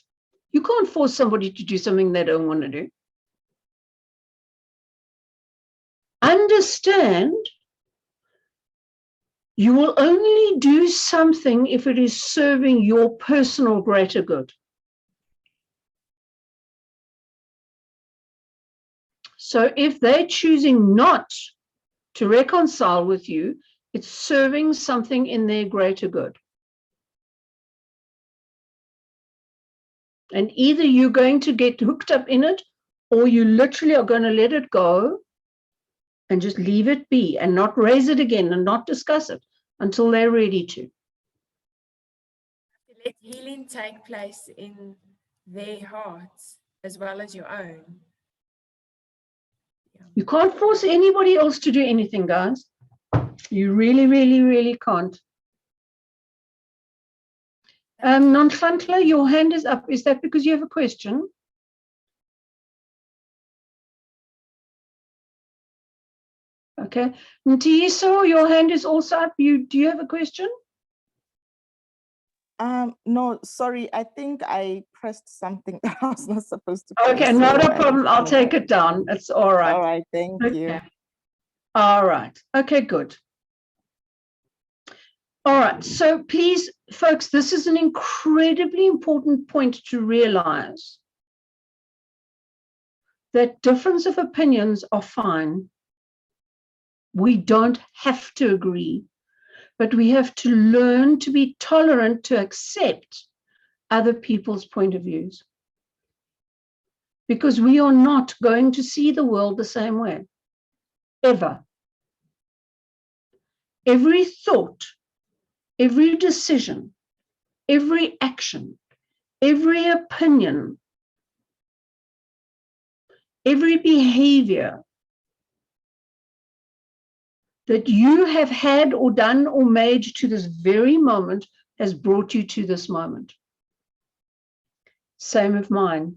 You can't force somebody to do something they don't want to do. Understand, you will only do something if it is serving your personal greater good. So if they're choosing not to reconcile with you, it's serving something in their greater good. And either you're going to get hooked up in it, or you literally are going to let it go and just leave it be and not raise it again and not discuss it until they're ready to. Let healing take place in their hearts as well as your own. You can't force anybody else to do anything, guys. You really, really, really can't. Nonhlanhla, your hand is up. Is that because you have a question? Okay. Ntiyiso, your hand is also up. Do you have a question? No, sorry. I think I pressed something that I was not supposed to press. Okay, not a problem. I'll take it down. It's all right. All right, thank you. All right. Okay, good. All right. So please, folks, this is an incredibly important point to realize that difference of opinions are fine. We don't have to agree, but we have to learn to be tolerant to accept other people's point of views. Because we are not going to see the world the same way, ever. Every thought, every decision, every action, every opinion, every behavior that you have had or done or made to this very moment has brought you to this moment. Same with mine.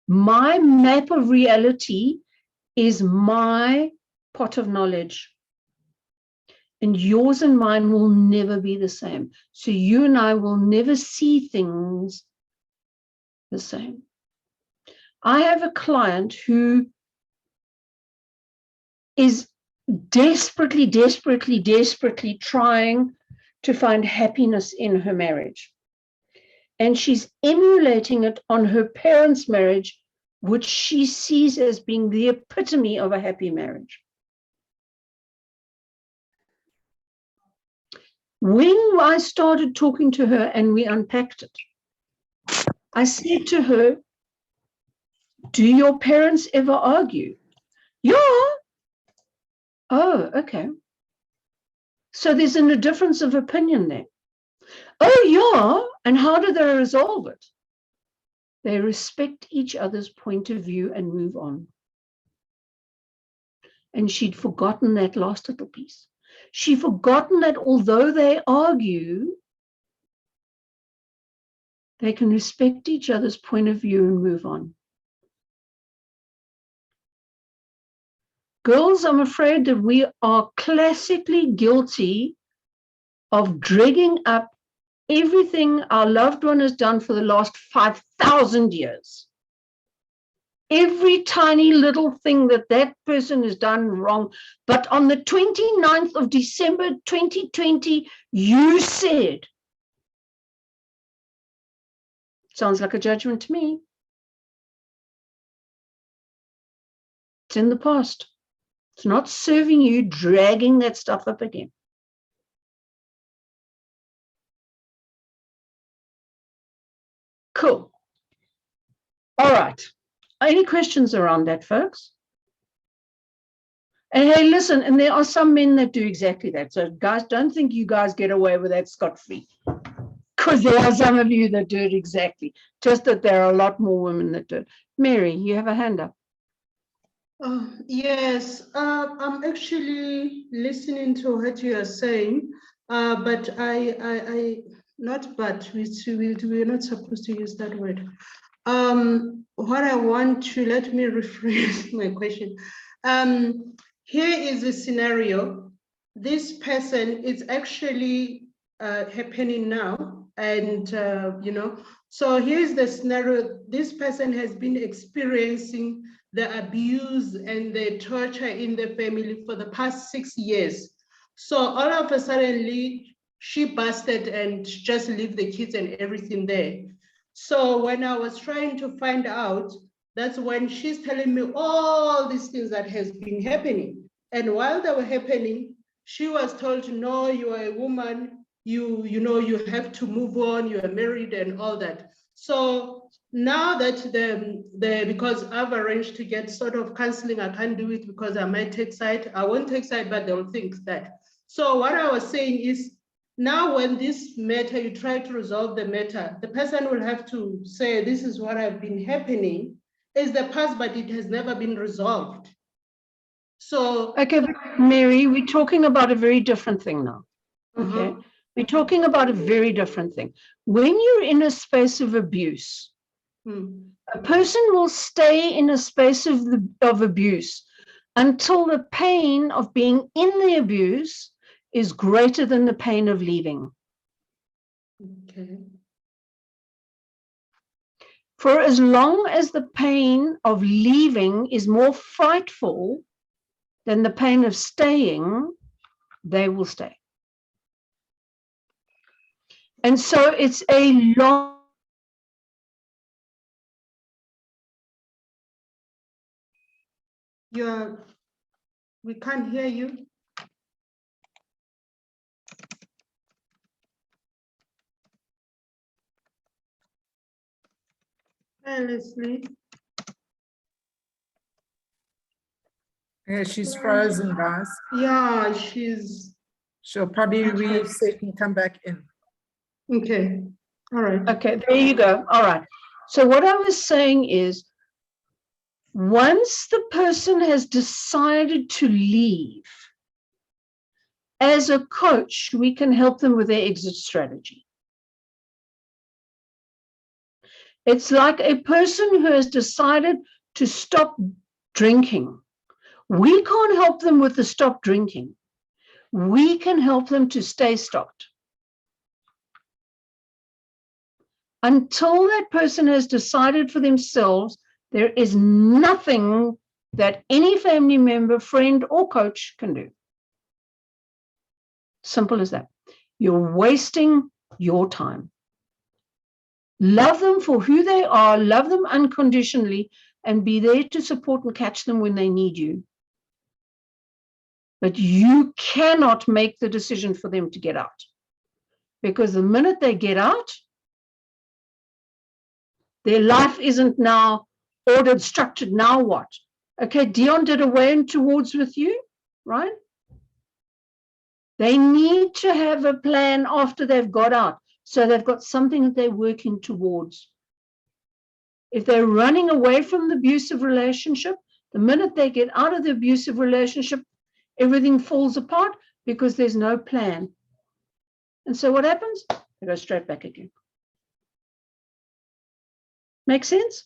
My map of reality is my pot of knowledge. And yours and mine will never be the same. So you and I will never see things the same. I have a client who is desperately, desperately, desperately trying to find happiness in her marriage. And she's emulating it on her parents' marriage, which she sees as being the epitome of a happy marriage. When I started talking to her and we unpacked it, I said to her, do your parents ever argue? Yeah. Oh, okay. So there's a difference of opinion there. Oh, yeah. And how do they resolve it? They respect each other's point of view and move on. And she'd forgotten that last little piece. She's forgotten that although they argue, they can respect each other's point of view and move on. Girls, I'm afraid that we are classically guilty of dragging up everything our loved one has done for the last 5,000 years. Every tiny little thing that that person has done wrong. But on the 29th of December, 2020, you said, sounds like a judgment to me. It's in the past. It's not serving you, dragging that stuff up again. Cool. All right. Any questions around that, folks? And hey, listen, and there are some men that do exactly that. So guys, don't think you guys get away with that scot-free. Because there are some of you that do it exactly. Just that there are a lot more women that do it. Mary, you have a hand up. Yes, I'm actually listening to what you are saying, but we're not supposed to use that word. What I want to, let me rephrase my question. Here is a scenario. This person is actually happening now, and so here's the scenario. This person has been experiencing the abuse and the torture in the family for the past 6 years. So all of a sudden, she busted and just leave the kids and everything there. So when I was trying to find out, that's when she's telling me all these things that has been happening. And while they were happening, she was told, no, you are a woman, you have to move on, you are married and all that. So now that because I've arranged to get sort of counseling, I can't do it because I might take side. I won't take side, but they'll think that. So what I was saying is, now when this matter, you try to resolve the matter, the person will have to say, this is what have been happening. It's the past, but it has never been resolved. So okay, Mary, we're talking about a very different thing now. Okay, we're talking about a very different thing. When you're in a space of abuse, a person will stay in a space of abuse until the pain of being in the abuse is greater than the pain of leaving. Okay. For as long as the pain of leaving is more frightful than the pain of staying, they will stay. And so it's a long. We can't hear you. Hi, Leslie. Yeah, she's frozen, guys. Yeah, she'll probably reset and come back in. Okay. All right. Okay, there you go. All right. So what I was saying is, once the person has decided to leave, as a coach, we can help them with their exit strategy. It's like a person who has decided to stop drinking. We can't help them with the stop drinking. We can help them to stay stopped. Until that person has decided for themselves, there is nothing that any family member, friend, or coach can do. Simple as that. You're wasting your time. Love them for who they are, love them unconditionally, and be there to support and catch them when they need you. But you cannot make the decision for them to get out. Because the minute they get out, their life isn't now ordered, structured. Now what? Okay, Dion did a way in towards with you, right? They need to have a plan after they've got out. So they've got something that they're working towards. If they're running away from the abusive relationship, the minute they get out of the abusive relationship, everything falls apart. because there's no plan. And so what happens? They go straight back again. Make sense?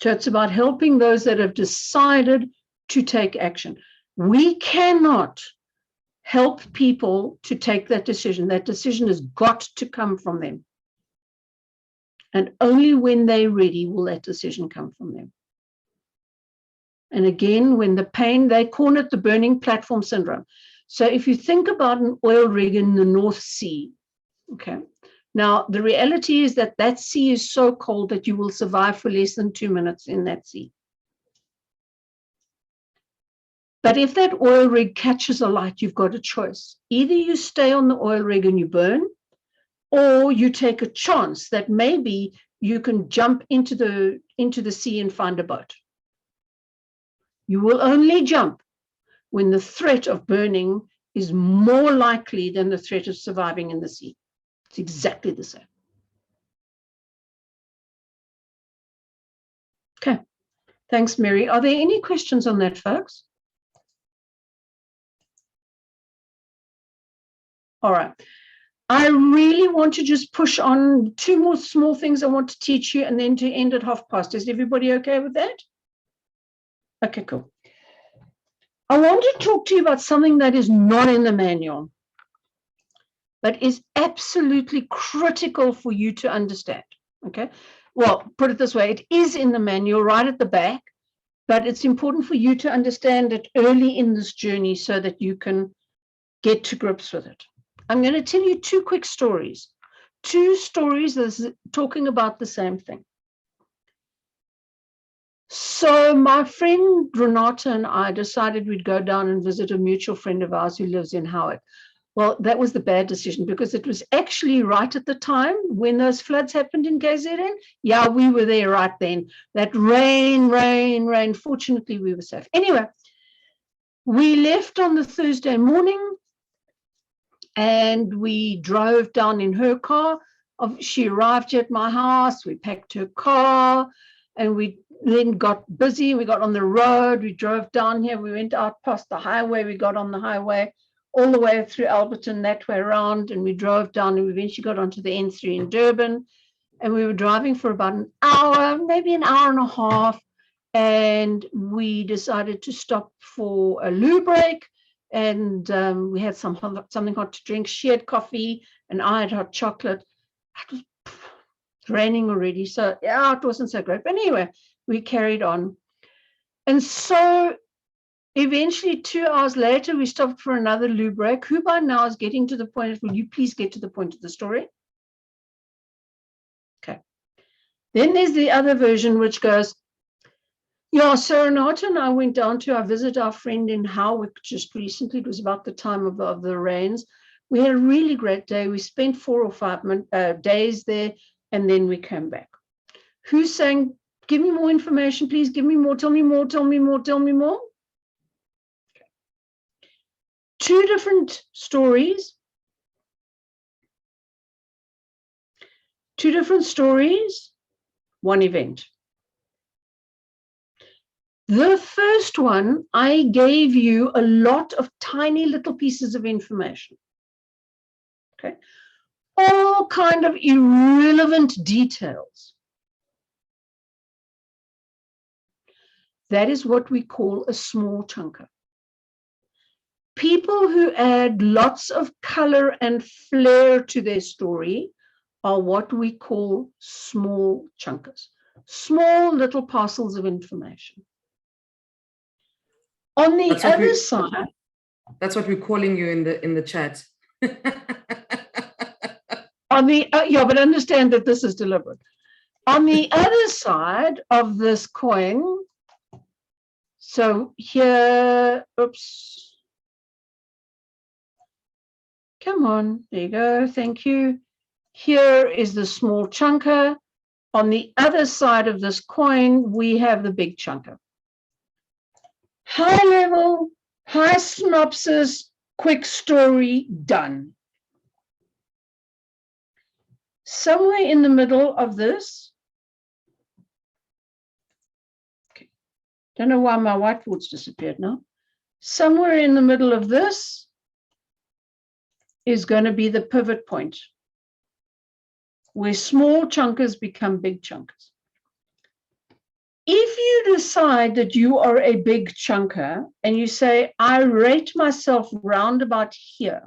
So it's about helping those that have decided to take action. We cannot help people to take that decision. That decision has got to come from them. And only when they're ready will that decision come from them. And again, when the pain, they call it the burning platform syndrome. So if you think about an oil rig in the North Sea, okay, now the reality is that that sea is so cold that you will survive for less than 2 minutes in that sea. But if that oil rig catches a light, you've got a choice. Either you stay on the oil rig and you burn, or you take a chance that maybe you can jump into the sea and find a boat. You will only jump when the threat of burning is more likely than the threat of surviving in the sea. It's exactly the same. Okay, thanks, Mary. Are there any questions on that, folks? All right. I really want to just push on 2 more small things I want to teach you and then to end at past. Is everybody okay with that? Okay, cool. I want to talk to you about something that is not in the manual, but is absolutely critical for you to understand, okay? Well, put it this way, it is in the manual right at the back, but it's important for you to understand it early in this journey so that you can get to grips with it. I'm going to tell you 2 quick stories. 2 stories that's talking about the same thing. So my friend Renata and I decided we'd go down and visit a mutual friend of ours who lives in Howard. Well, that was the bad decision because it was actually right at the time when those floods happened in KZN. Yeah, we were there right then. That rain. Fortunately, we were safe. Anyway, we left on the Thursday morning and we drove down in her car. She arrived at my house. We packed her car and we then got busy. We got on the road. We drove down here. We went out past the highway. We got on the highway all the way through Alberton, that way around. And we drove down and we eventually got onto the N3 in Durban. And we were driving for about an hour, maybe an hour and a half. And we decided to stop for a loo break. And we had something hot to drink. She had coffee and I had hot chocolate. It was raining already. So yeah, it wasn't so great. But anyway, we carried on. And so eventually 2 hours later, we stopped for another loo break. Who by now is getting to the point? Will you please get to the point of the story? Okay. Then there's the other version, which goes, yeah, so Renata and I went down to visit our friend in Howick just recently. It was about the time of the rains. We had a really great day. We spent 4 or 5 days there, and then we came back. Who's saying, give me more information, please, give me more, tell me more, tell me more, tell me more? Okay. 2 different stories. 2 different stories, 1 event. The first one, I gave you a lot of tiny little pieces of information, okay? All kind of irrelevant details. That is what we call a small chunker. People who add lots of color and flair to their story are what we call small chunkers, small little parcels of information. On the other side, that's what we're calling you in the chat. On the yeah, but understand that this is deliberate. On the other side of this coin, so here, oops. Come on, there you go. Thank you. Here is the small chunker. On the other side of this coin, we have the big chunker. High level, high synopsis, quick story, done. Somewhere in the middle of this, okay, Don't know why my whiteboard's disappeared now. Somewhere in the middle of this is going to be the pivot point, where small chunkers become big chunkers. If you decide that you are a big chunker and you say, I rate myself round about here,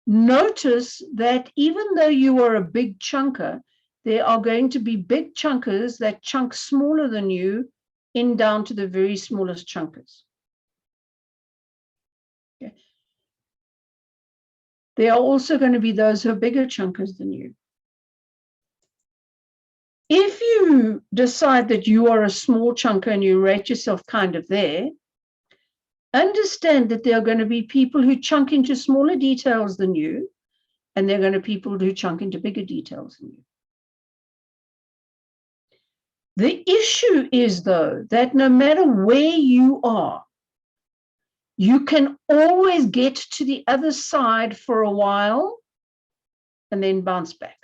notice that even though you are a big chunker, there are going to be big chunkers that chunk smaller than you in down to the very smallest chunkers. Okay. There are also going to be those who are bigger chunkers than you. If you decide that you are a small chunker and you rate yourself kind of there, understand that there are going to be people who chunk into smaller details than you, and there are going to be people who chunk into bigger details than you. The issue is, though, that no matter where you are, you can always get to the other side for a while and then bounce back.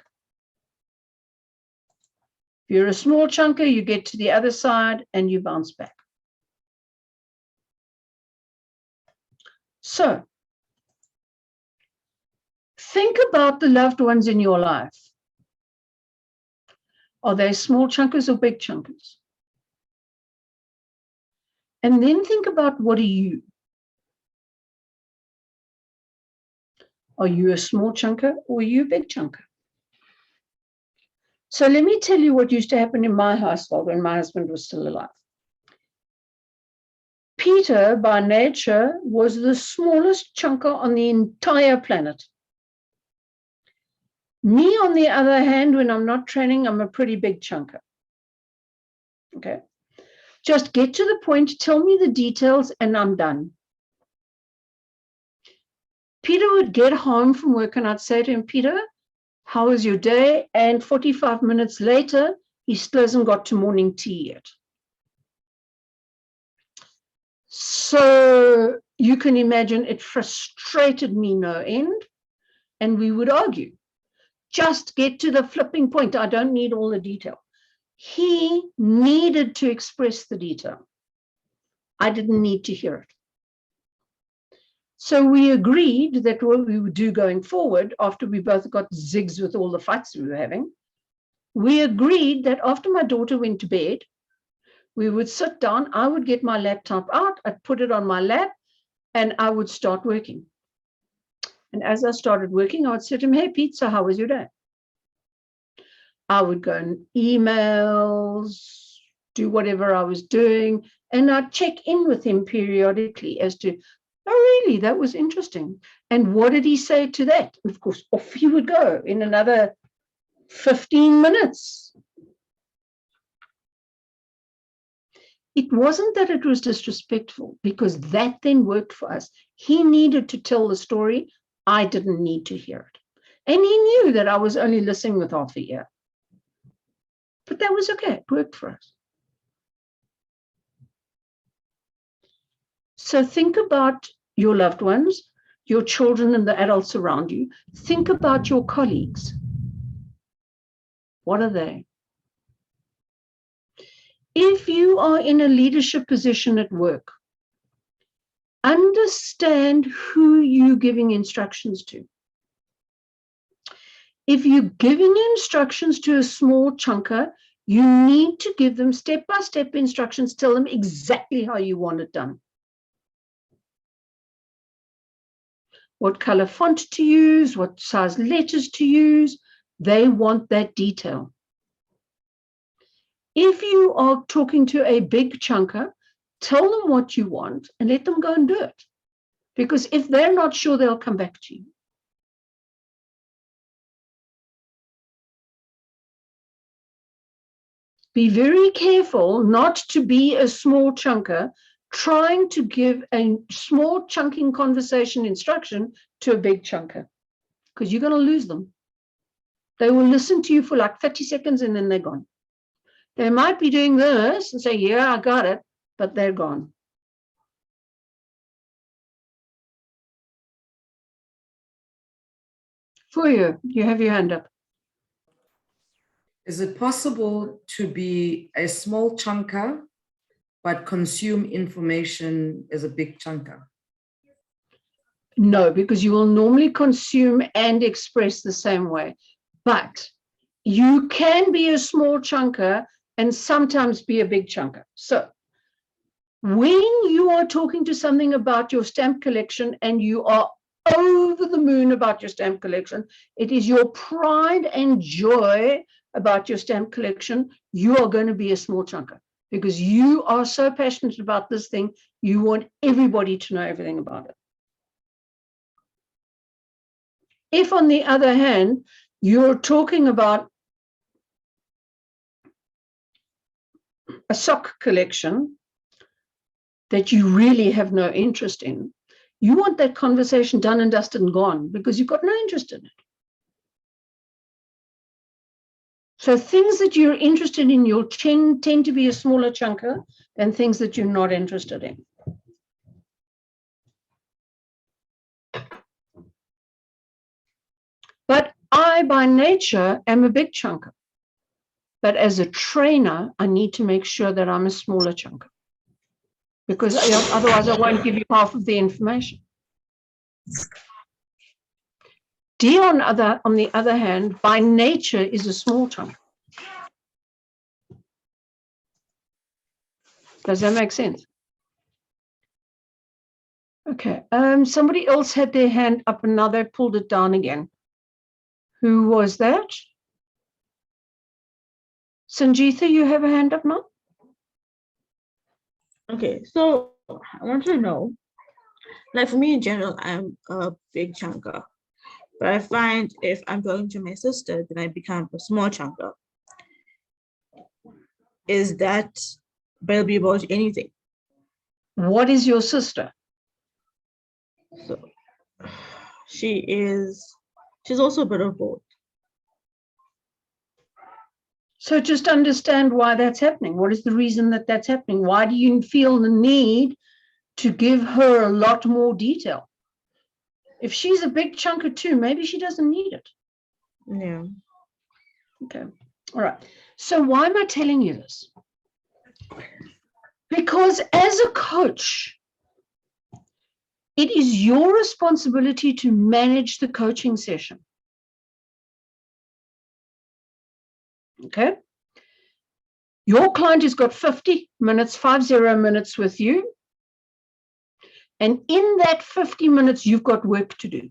If you're a small chunker, you get to the other side and you bounce back. So, think about the loved ones in your life. Are they small chunkers or big chunkers? And then think about, what are you? Are you a small chunker or are you a big chunker? So let me tell you what used to happen in my household when my husband was still alive. Peter, by nature, was the smallest chunker on the entire planet. Me, on the other hand, when I'm not training, I'm a pretty big chunker. Okay. Just get to the point, tell me the details, and I'm done. Peter would get home from work and I'd say to him, Peter, how was your day? And 45 minutes later, he still hasn't got to morning tea yet. So you can imagine it frustrated me no end, and we would argue. Just get to the flipping point. I don't need all the detail. He needed to express the detail. I didn't need to hear it. So we agreed that what we would do going forward, after we both got zigs with all the fights we were having, we agreed that after my daughter went to bed, we would sit down, I would get my laptop out, I'd put it on my lap, and I would start working. And as I started working, I would say to him, hey, Pete, so how was your day? I would go in emails, do whatever I was doing, and I'd check in with him periodically as to, oh, really, that was interesting. And what did he say to that? And of course, off he would go in another 15 minutes. It wasn't that it was disrespectful, because that then worked for us. He needed to tell the story. I didn't need to hear it. And he knew that I was only listening with half a ear. But that was okay. It worked for us. So think about your loved ones, your children and the adults around you. Think about your colleagues. What are they? If you are in a leadership position at work, understand who you're giving instructions to. If you're giving instructions to a small chunker, you need to give them step-by-step instructions. Tell them exactly how you want it done. What color font to use, what size letters to use. They want that detail. If you are talking to a big chunker, tell them what you want and let them go and do it. Because if they're not sure, they'll come back to you. Be very careful not to be a small chunker trying to give a small chunking conversation instruction to a big chunker, because you're going to lose them. They will listen to you for like 30 seconds and then they're gone. They might be doing this and say, yeah, I got it, but they're gone. For you have your hand up. Is it possible to be a small chunker but consume information as a big chunker? No, because you will normally consume and express the same way. But you can be a small chunker and sometimes be a big chunker. So when you are talking to something about your stamp collection and you are over the moon about your stamp collection, it is your pride and joy about your stamp collection, you are going to be a small chunker because you are so passionate about this thing, you want everybody to know everything about it. If, on the other hand, you're talking about a sock collection that you really have no interest in, you want that conversation done and dusted and gone because you've got no interest in it. So things that you're interested in, you'll tend to be a smaller chunker than things that you're not interested in. But I, by nature, am a big chunker. But as a trainer, I need to make sure that I'm a smaller chunker because otherwise I won't give you half of the information. D, on the other hand, by nature is a small chunk. Does that make sense? Okay. Somebody else had their hand up and now they pulled it down again. Who was that? Sangeeta, you have a hand up now? Okay, so I want to know, like for me in general, I'm a big chunker. But I find if I'm talking to my sister, then I become a small chunker. Is that better be about anything? What is your sister? So she's also a bit of both. So just understand why that's happening. What is the reason that that's happening? Why do you feel the need to give her a lot more detail? If she's a big chunker too, maybe she doesn't need it. Yeah. Okay. All right. So why am I telling you this? Because as a coach, it is your responsibility to manage the coaching session. Okay. Your client has got 50 minutes with you. And in that 50 minutes, you've got work to do.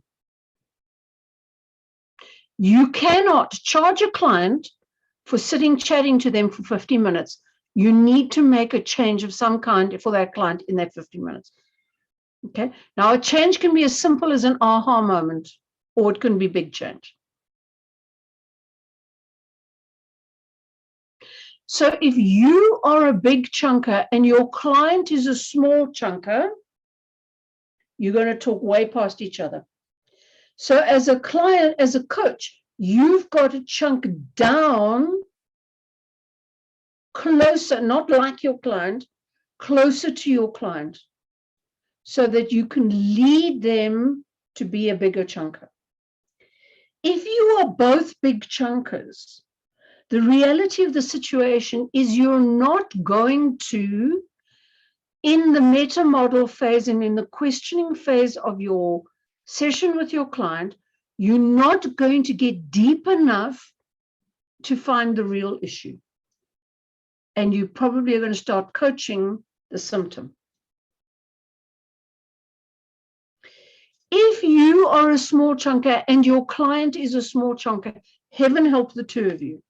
You cannot charge a client for sitting chatting to them for 50 minutes. You need to make a change of some kind for that client in that 50 minutes. Okay. Now, a change can be as simple as an aha moment, or it can be big change. So if you are a big chunker and your client is a small chunker, you're going to talk way past each other. So as a client, as a coach, you've got to chunk down closer, not like your client, closer to your client, so that you can lead them to be a bigger chunker. If you are both big chunkers, the reality of the situation is you're not going to, in the meta model phase and in the questioning phase of your session with your client, you're not going to get deep enough to find the real issue. And you probably are going to start coaching the symptom. If you are a small chunker and your client is a small chunker, heaven help the two of you.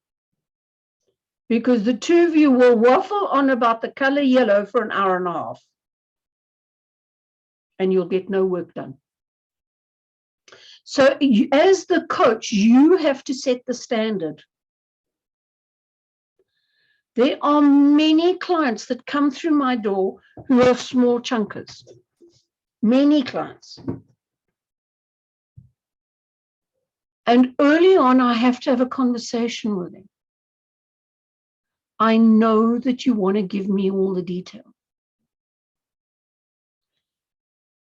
Because the two of you will waffle on about the color yellow for an hour and a half. And you'll get no work done. So as the coach, you have to set the standard. There are many clients that come through my door who are small chunkers. Many clients. And early on, I have to have a conversation with them. I know that you want to give me all the detail.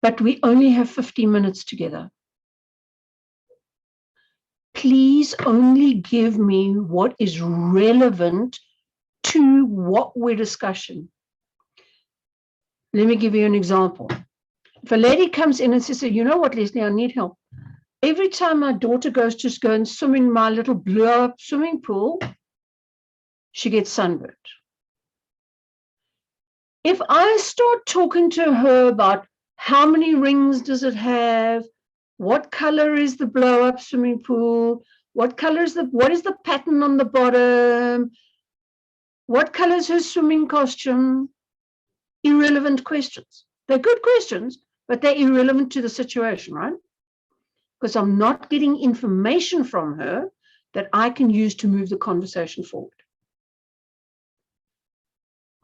But we only have 50 minutes together. Please only give me what is relevant to what we're discussing. Let me give you an example. If a lady comes in and says, you know what, Leslie, I need help. Every time my daughter goes to go and swim in my little blow-up swimming pool, she gets sunburned. If I start talking to her about how many rings does it have, what color is the blow-up swimming pool, what is the pattern on the bottom, what color is her swimming costume, irrelevant questions. They're good questions, but they're irrelevant to the situation, right? Because I'm not getting information from her that I can use to move the conversation forward.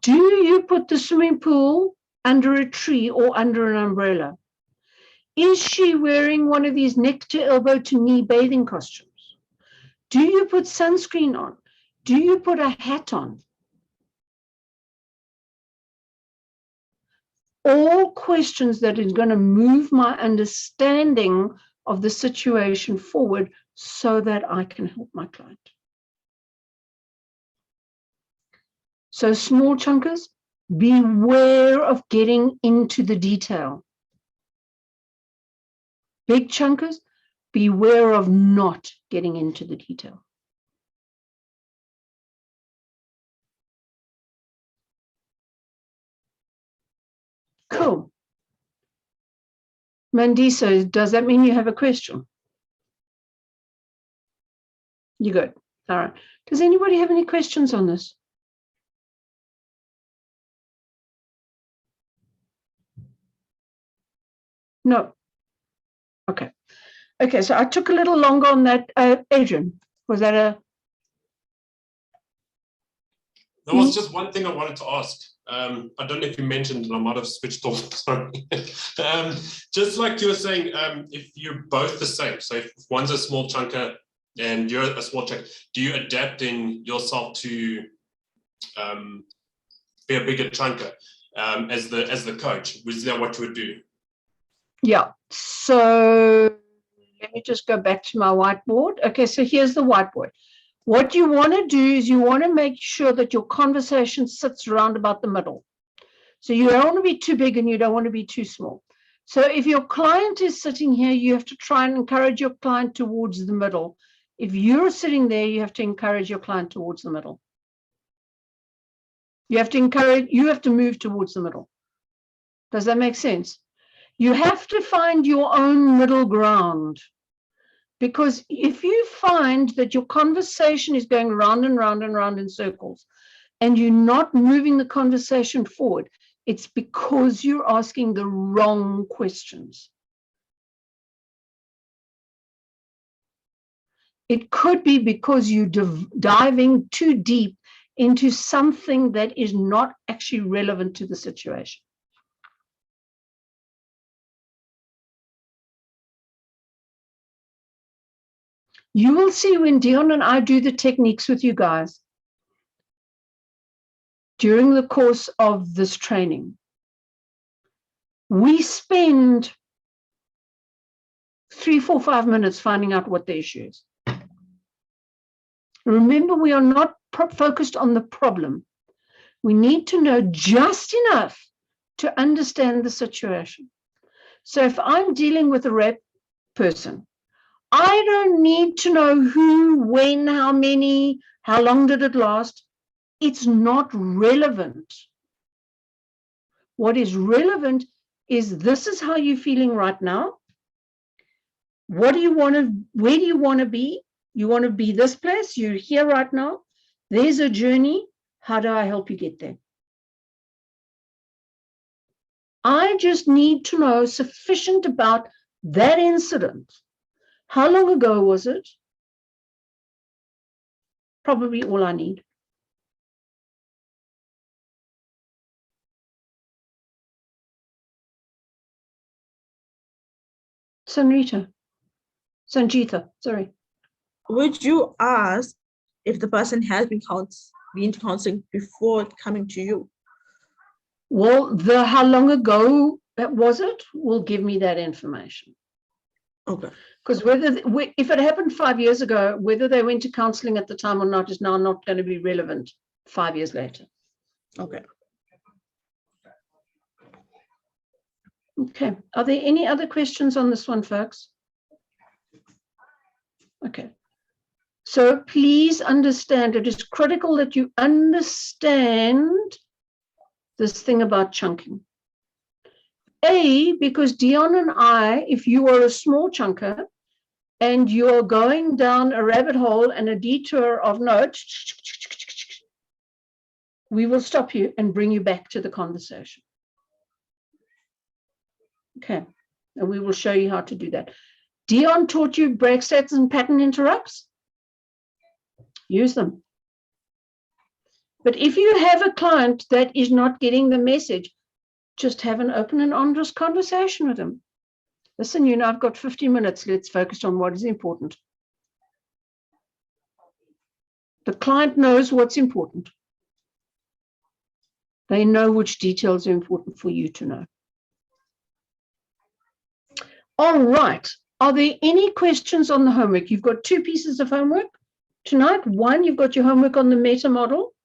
Do you put the swimming pool under a tree or under an umbrella? Is she wearing one of these neck to elbow to knee bathing costumes? Do you put sunscreen on? Do you put a hat on? All questions that is going to move my understanding of the situation forward so that I can help my client. So small chunkers, beware of getting into the detail. Big chunkers, beware of not getting into the detail. Cool. Mandisa, does that mean you have a question? You good. All right. Does anybody have any questions on this? No. Okay. Okay, so I took a little longer on that. Adrian, was that a... There was just one thing I wanted to ask. I don't know if you mentioned, and I might have switched off. Sorry. Just like you were saying, if you're both the same, so if one's a small chunker and you're a small chunker, do you adapt in yourself to be a bigger chunker as the coach? Was that what you would do? Yeah. So let me just go back to my whiteboard. Okay, so here's the whiteboard. What you want to do is you want to make sure that your conversation sits around about the middle. So you don't want to be too big and you don't want to be too small. So if your client is sitting here, you have to try and encourage your client towards the middle. If you're sitting there, you have to encourage your client towards the middle. You have to move towards the middle. Does that make sense? You have to find your own middle ground. Because if you find that your conversation is going round and round and round in circles, and you're not moving the conversation forward, it's because you're asking the wrong questions. It could be because you're diving too deep into something that is not actually relevant to the situation. You will see when Dion and I do the techniques with you guys during the course of this training, we spend 3, 4, 5 minutes finding out what the issue is. Remember, we are not focused on the problem. We need to know just enough to understand the situation. So if I'm dealing with a rep person, I don't need to know who, when, how many, how long did it last. It's not relevant. What is relevant is this is how you're feeling right now. What do you want to, where do you want to be? You want to be this place, you're here right now. There's a journey. How do I help you get there? I just need to know sufficient about that incident. How long ago was it? Probably all I need. Sangeeta, sorry. Would you ask if the person has been to counseling before coming to you? Well, the how long ago was it will give me that information. Okay. Because if it happened 5 years ago, whether they went to counseling at the time or not is now not going to be relevant 5 years later. Okay. Okay. Are there any other questions on this one, folks? Okay. So please understand, it is critical that you understand this thing about chunking. Because Dion and I, if you are a small chunker and you're going down a rabbit hole and a detour of notes, we will stop you and bring you back to the conversation. Okay, and we will show you how to do that. Dion taught you break stats and pattern interrupts. Use them. But if you have a client that is not getting the message, just have an open and honest conversation with them. Listen, you know, I've got 50 minutes. Let's focus on what is important. The client knows what's important. They know which details are important for you to know. All right. Are there any questions on the homework? You've got 2 pieces of homework tonight. One, you've got your homework on the meta model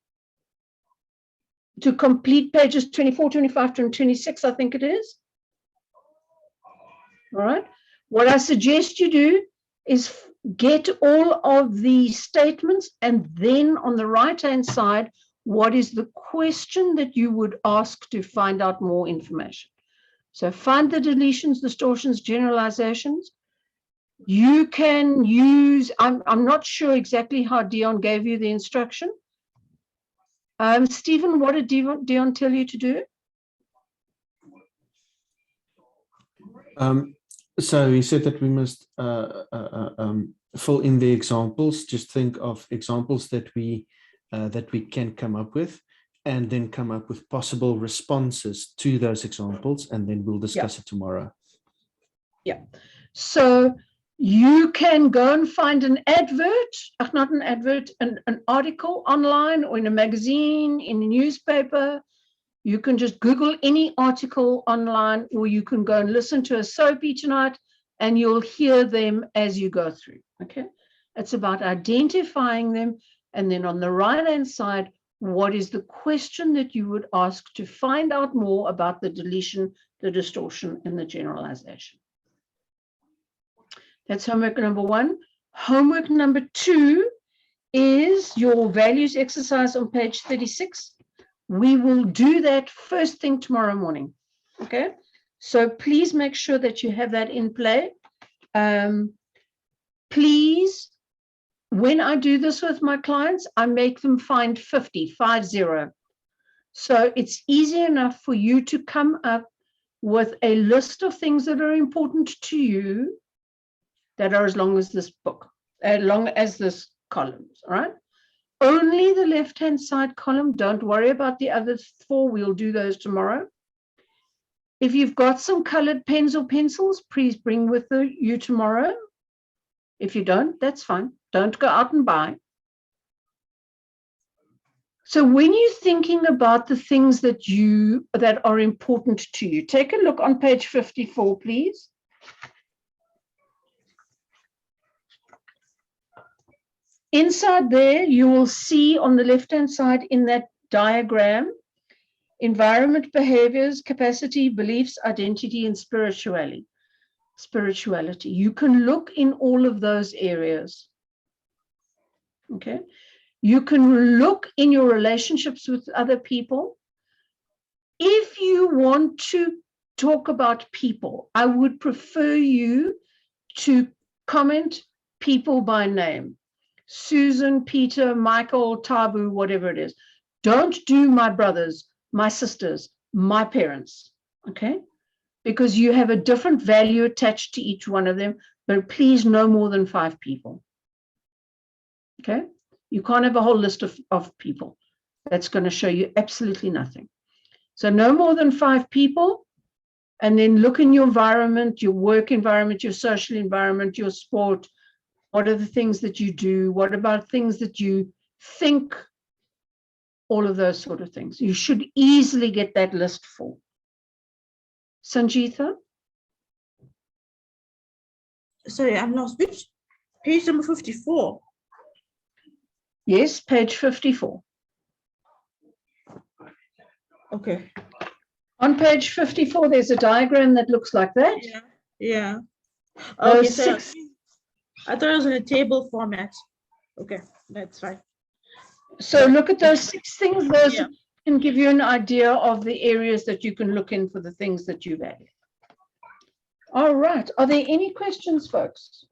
to complete pages 24, 25, and 26, I think it is. All right. What I suggest you do is get all of the statements, and then on the right-hand side, what is the question that you would ask to find out more information? So find the deletions, distortions, generalizations. You can use, I'm not sure exactly how Dion gave you the instruction. Stephen, what did Dion tell you to do? So he said that we must fill in the examples. Just think of examples that we can come up with, and then come up with possible responses to those examples, and then we'll discuss it tomorrow. Yeah. So you can go and find an advert, not an advert, an article online or in a magazine, in a newspaper. You can just Google any article online, or you can go and listen to a soapy tonight, and you'll hear them as you go through. Okay. It's about identifying them. And then on the right-hand side, what is the question that you would ask to find out more about the deletion, the distortion, and the generalization? That's homework number 1. Homework number 2 is your values exercise on page 36. We will do that first thing tomorrow morning. Okay, so please make sure that you have that in play. Please, when I do this with my clients, I make them find 50. So it's easy enough for you to come up with a list of things that are important to you that are as long as this book, as long as this columns, all right? Only the left-hand side column. Don't worry about the other 4. We'll do those tomorrow. If you've got some colored pens or pencils, please bring with you tomorrow. If you don't, that's fine. Don't go out and buy. So when you're thinking about the things that are important to you, take a look on page 54, please. Inside there, you will see on the left-hand side in that diagram, environment, behaviors, capacity, beliefs, identity, and spirituality. You can look in all of those areas. Okay. You can look in your relationships with other people. If you want to talk about people, I would prefer you to comment people by name. Susan, Peter, Michael, Tabu, whatever it is. Don't do my brothers, my sisters, my parents, okay? Because you have a different value attached to each one of them, but please no more than 5 people, okay? You can't have a whole list of people. That's going to show you absolutely nothing. So no more than 5 people, and then look in your environment, your work environment, your social environment, your sport. What are the things that you do? What about things that you think? All of those sort of things. You should easily get that list full. Sangeeta? Sorry, I'm lost. Which page number 54? Yes, page 54. Okay. On page 54, there's a diagram that looks like that. Yeah. Those Okay, so 6 I thought it was in a table format. Okay, that's fine. So look at those 6 things. Those Yeah. can give you an idea of the areas that you can look in for the things that you value. All right. Are there any questions, folks?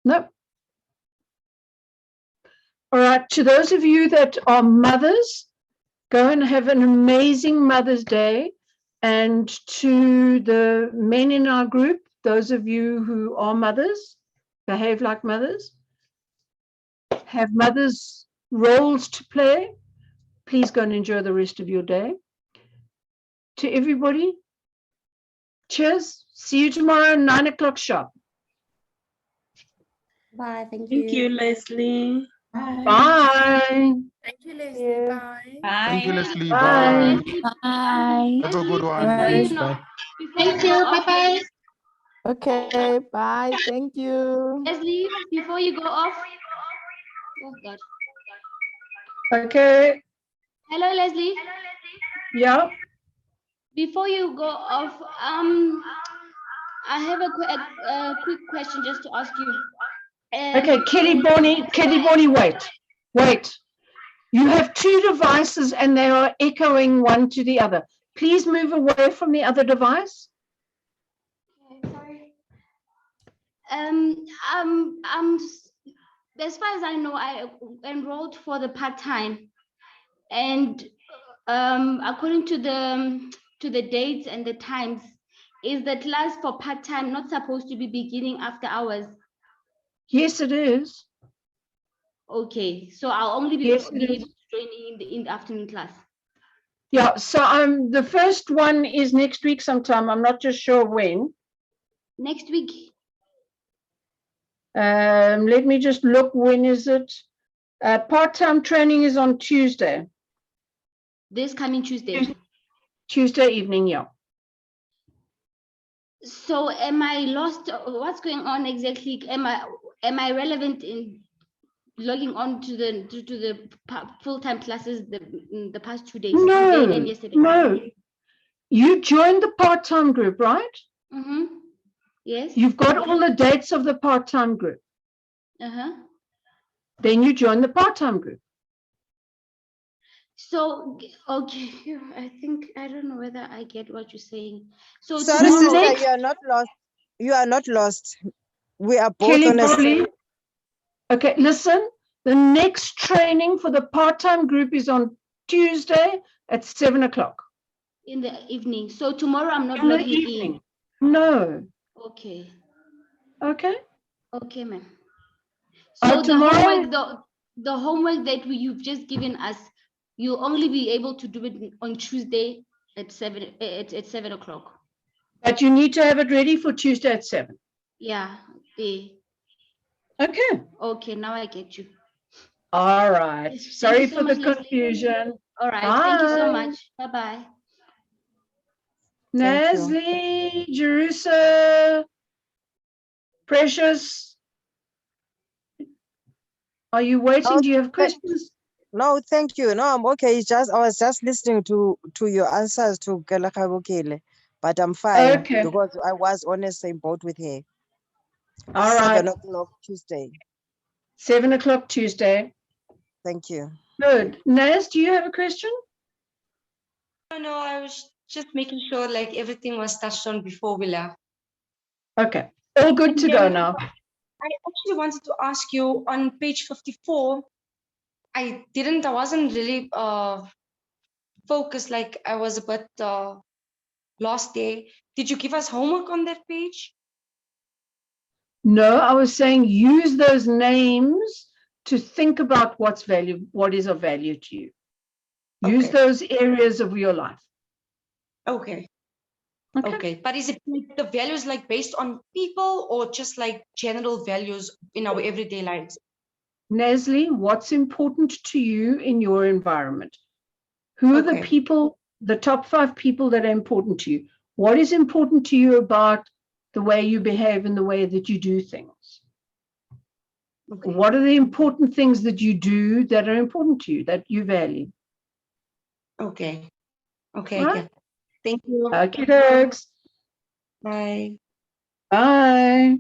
No. All right. To those of you that are mothers, go and have an amazing Mother's Day. And to the men in our group, those of you who are mothers, behave like mothers, have mothers' roles to play, please go and enjoy the rest of your day. To everybody, cheers. See you tomorrow, 9 o'clock sharp. Bye. Thank Thank you, Leslie. Bye. Thank you, Leslie. Bye. Thank you, Leslie. Bye. Bye. Have a good one. Bye. Bye. Thank you. Bye bye. Okay, bye. Thank you. Leslie, before you go off. Oh God. Okay. Hello, Leslie. Yeah. Before you go off, I have a quick question just to ask you. Okay, Kelly Bonnie, wait. You have 2 devices and they are echoing one to the other. Please move away from the other device. Sorry. As far as I know, I enrolled for the part-time, and according to the dates and the times, is the class for part-time not supposed to be beginning after hours? Yes, it is. Okay, so I'll only be Yes, it able is. to join in the afternoon class. Yeah, so the first one is next week sometime. I'm not just sure when. Next week. Let me just look. When is it? Part-time training is on Tuesday. This coming Tuesday. Tuesday evening, yeah. So am I lost? What's going on exactly? Am I relevant in logging on to the full-time classes the past 2 days? Today and yesterday? No. You joined the part-time group, right? Mm-hmm. Yes. You've got all the dates of the part-time group. Uh-huh. Then you join the part-time group. So, okay, I don't know whether I get what you're saying. So Sorry, tomorrow, sister, you are not lost. You are not lost. We are both Kelly on a Polly. Okay, listen. The next training for the part-time group is on Tuesday at 7 o'clock. in the evening. So tomorrow I'm not In the logging evening. in. No. Okay. Okay. Okay, ma'am. So the homework that you've just given us, you'll only be able to do it on Tuesday at 7 o'clock. But you need to have it ready for Tuesday at 7. Yeah. Okay. Okay, now I get you. All right. Yes, Sorry thank you so for the much, Leslie. confusion. All right. Thank you so Bye. much. Bye-bye. Nasli, Jerusa, Precious. Are you waiting? Do you have questions? No, thank you. No, I'm okay. It's just I was just listening to your answers to Kelakabokele, but I'm fine Okay. because I was on the same boat with her. All right. 7 o'clock Tuesday. 7 o'clock Tuesday. Thank you. Good. Naz, do you have a question? No, I was just making sure like everything was touched on before we left. Okay. All good to go now. I actually wanted to ask you on page 54. I wasn't really focused, like I was a bit lost there. Did you give us homework on that page? No, I was saying use those names to think about what is of value to you. Use those areas of your life. Okay. Okay. But is it like the values like based on people or just like general values in our everyday lives? Nasli, what's important to you in your environment? Who are the people, the top 5 people that are important to you? What is important to you about the way you behave and the way that you do things? What are the important things that you do that are important to you, that you value? Okay. Okay. Right? Yeah. Thank you. Okay, folks. Bye. Bye.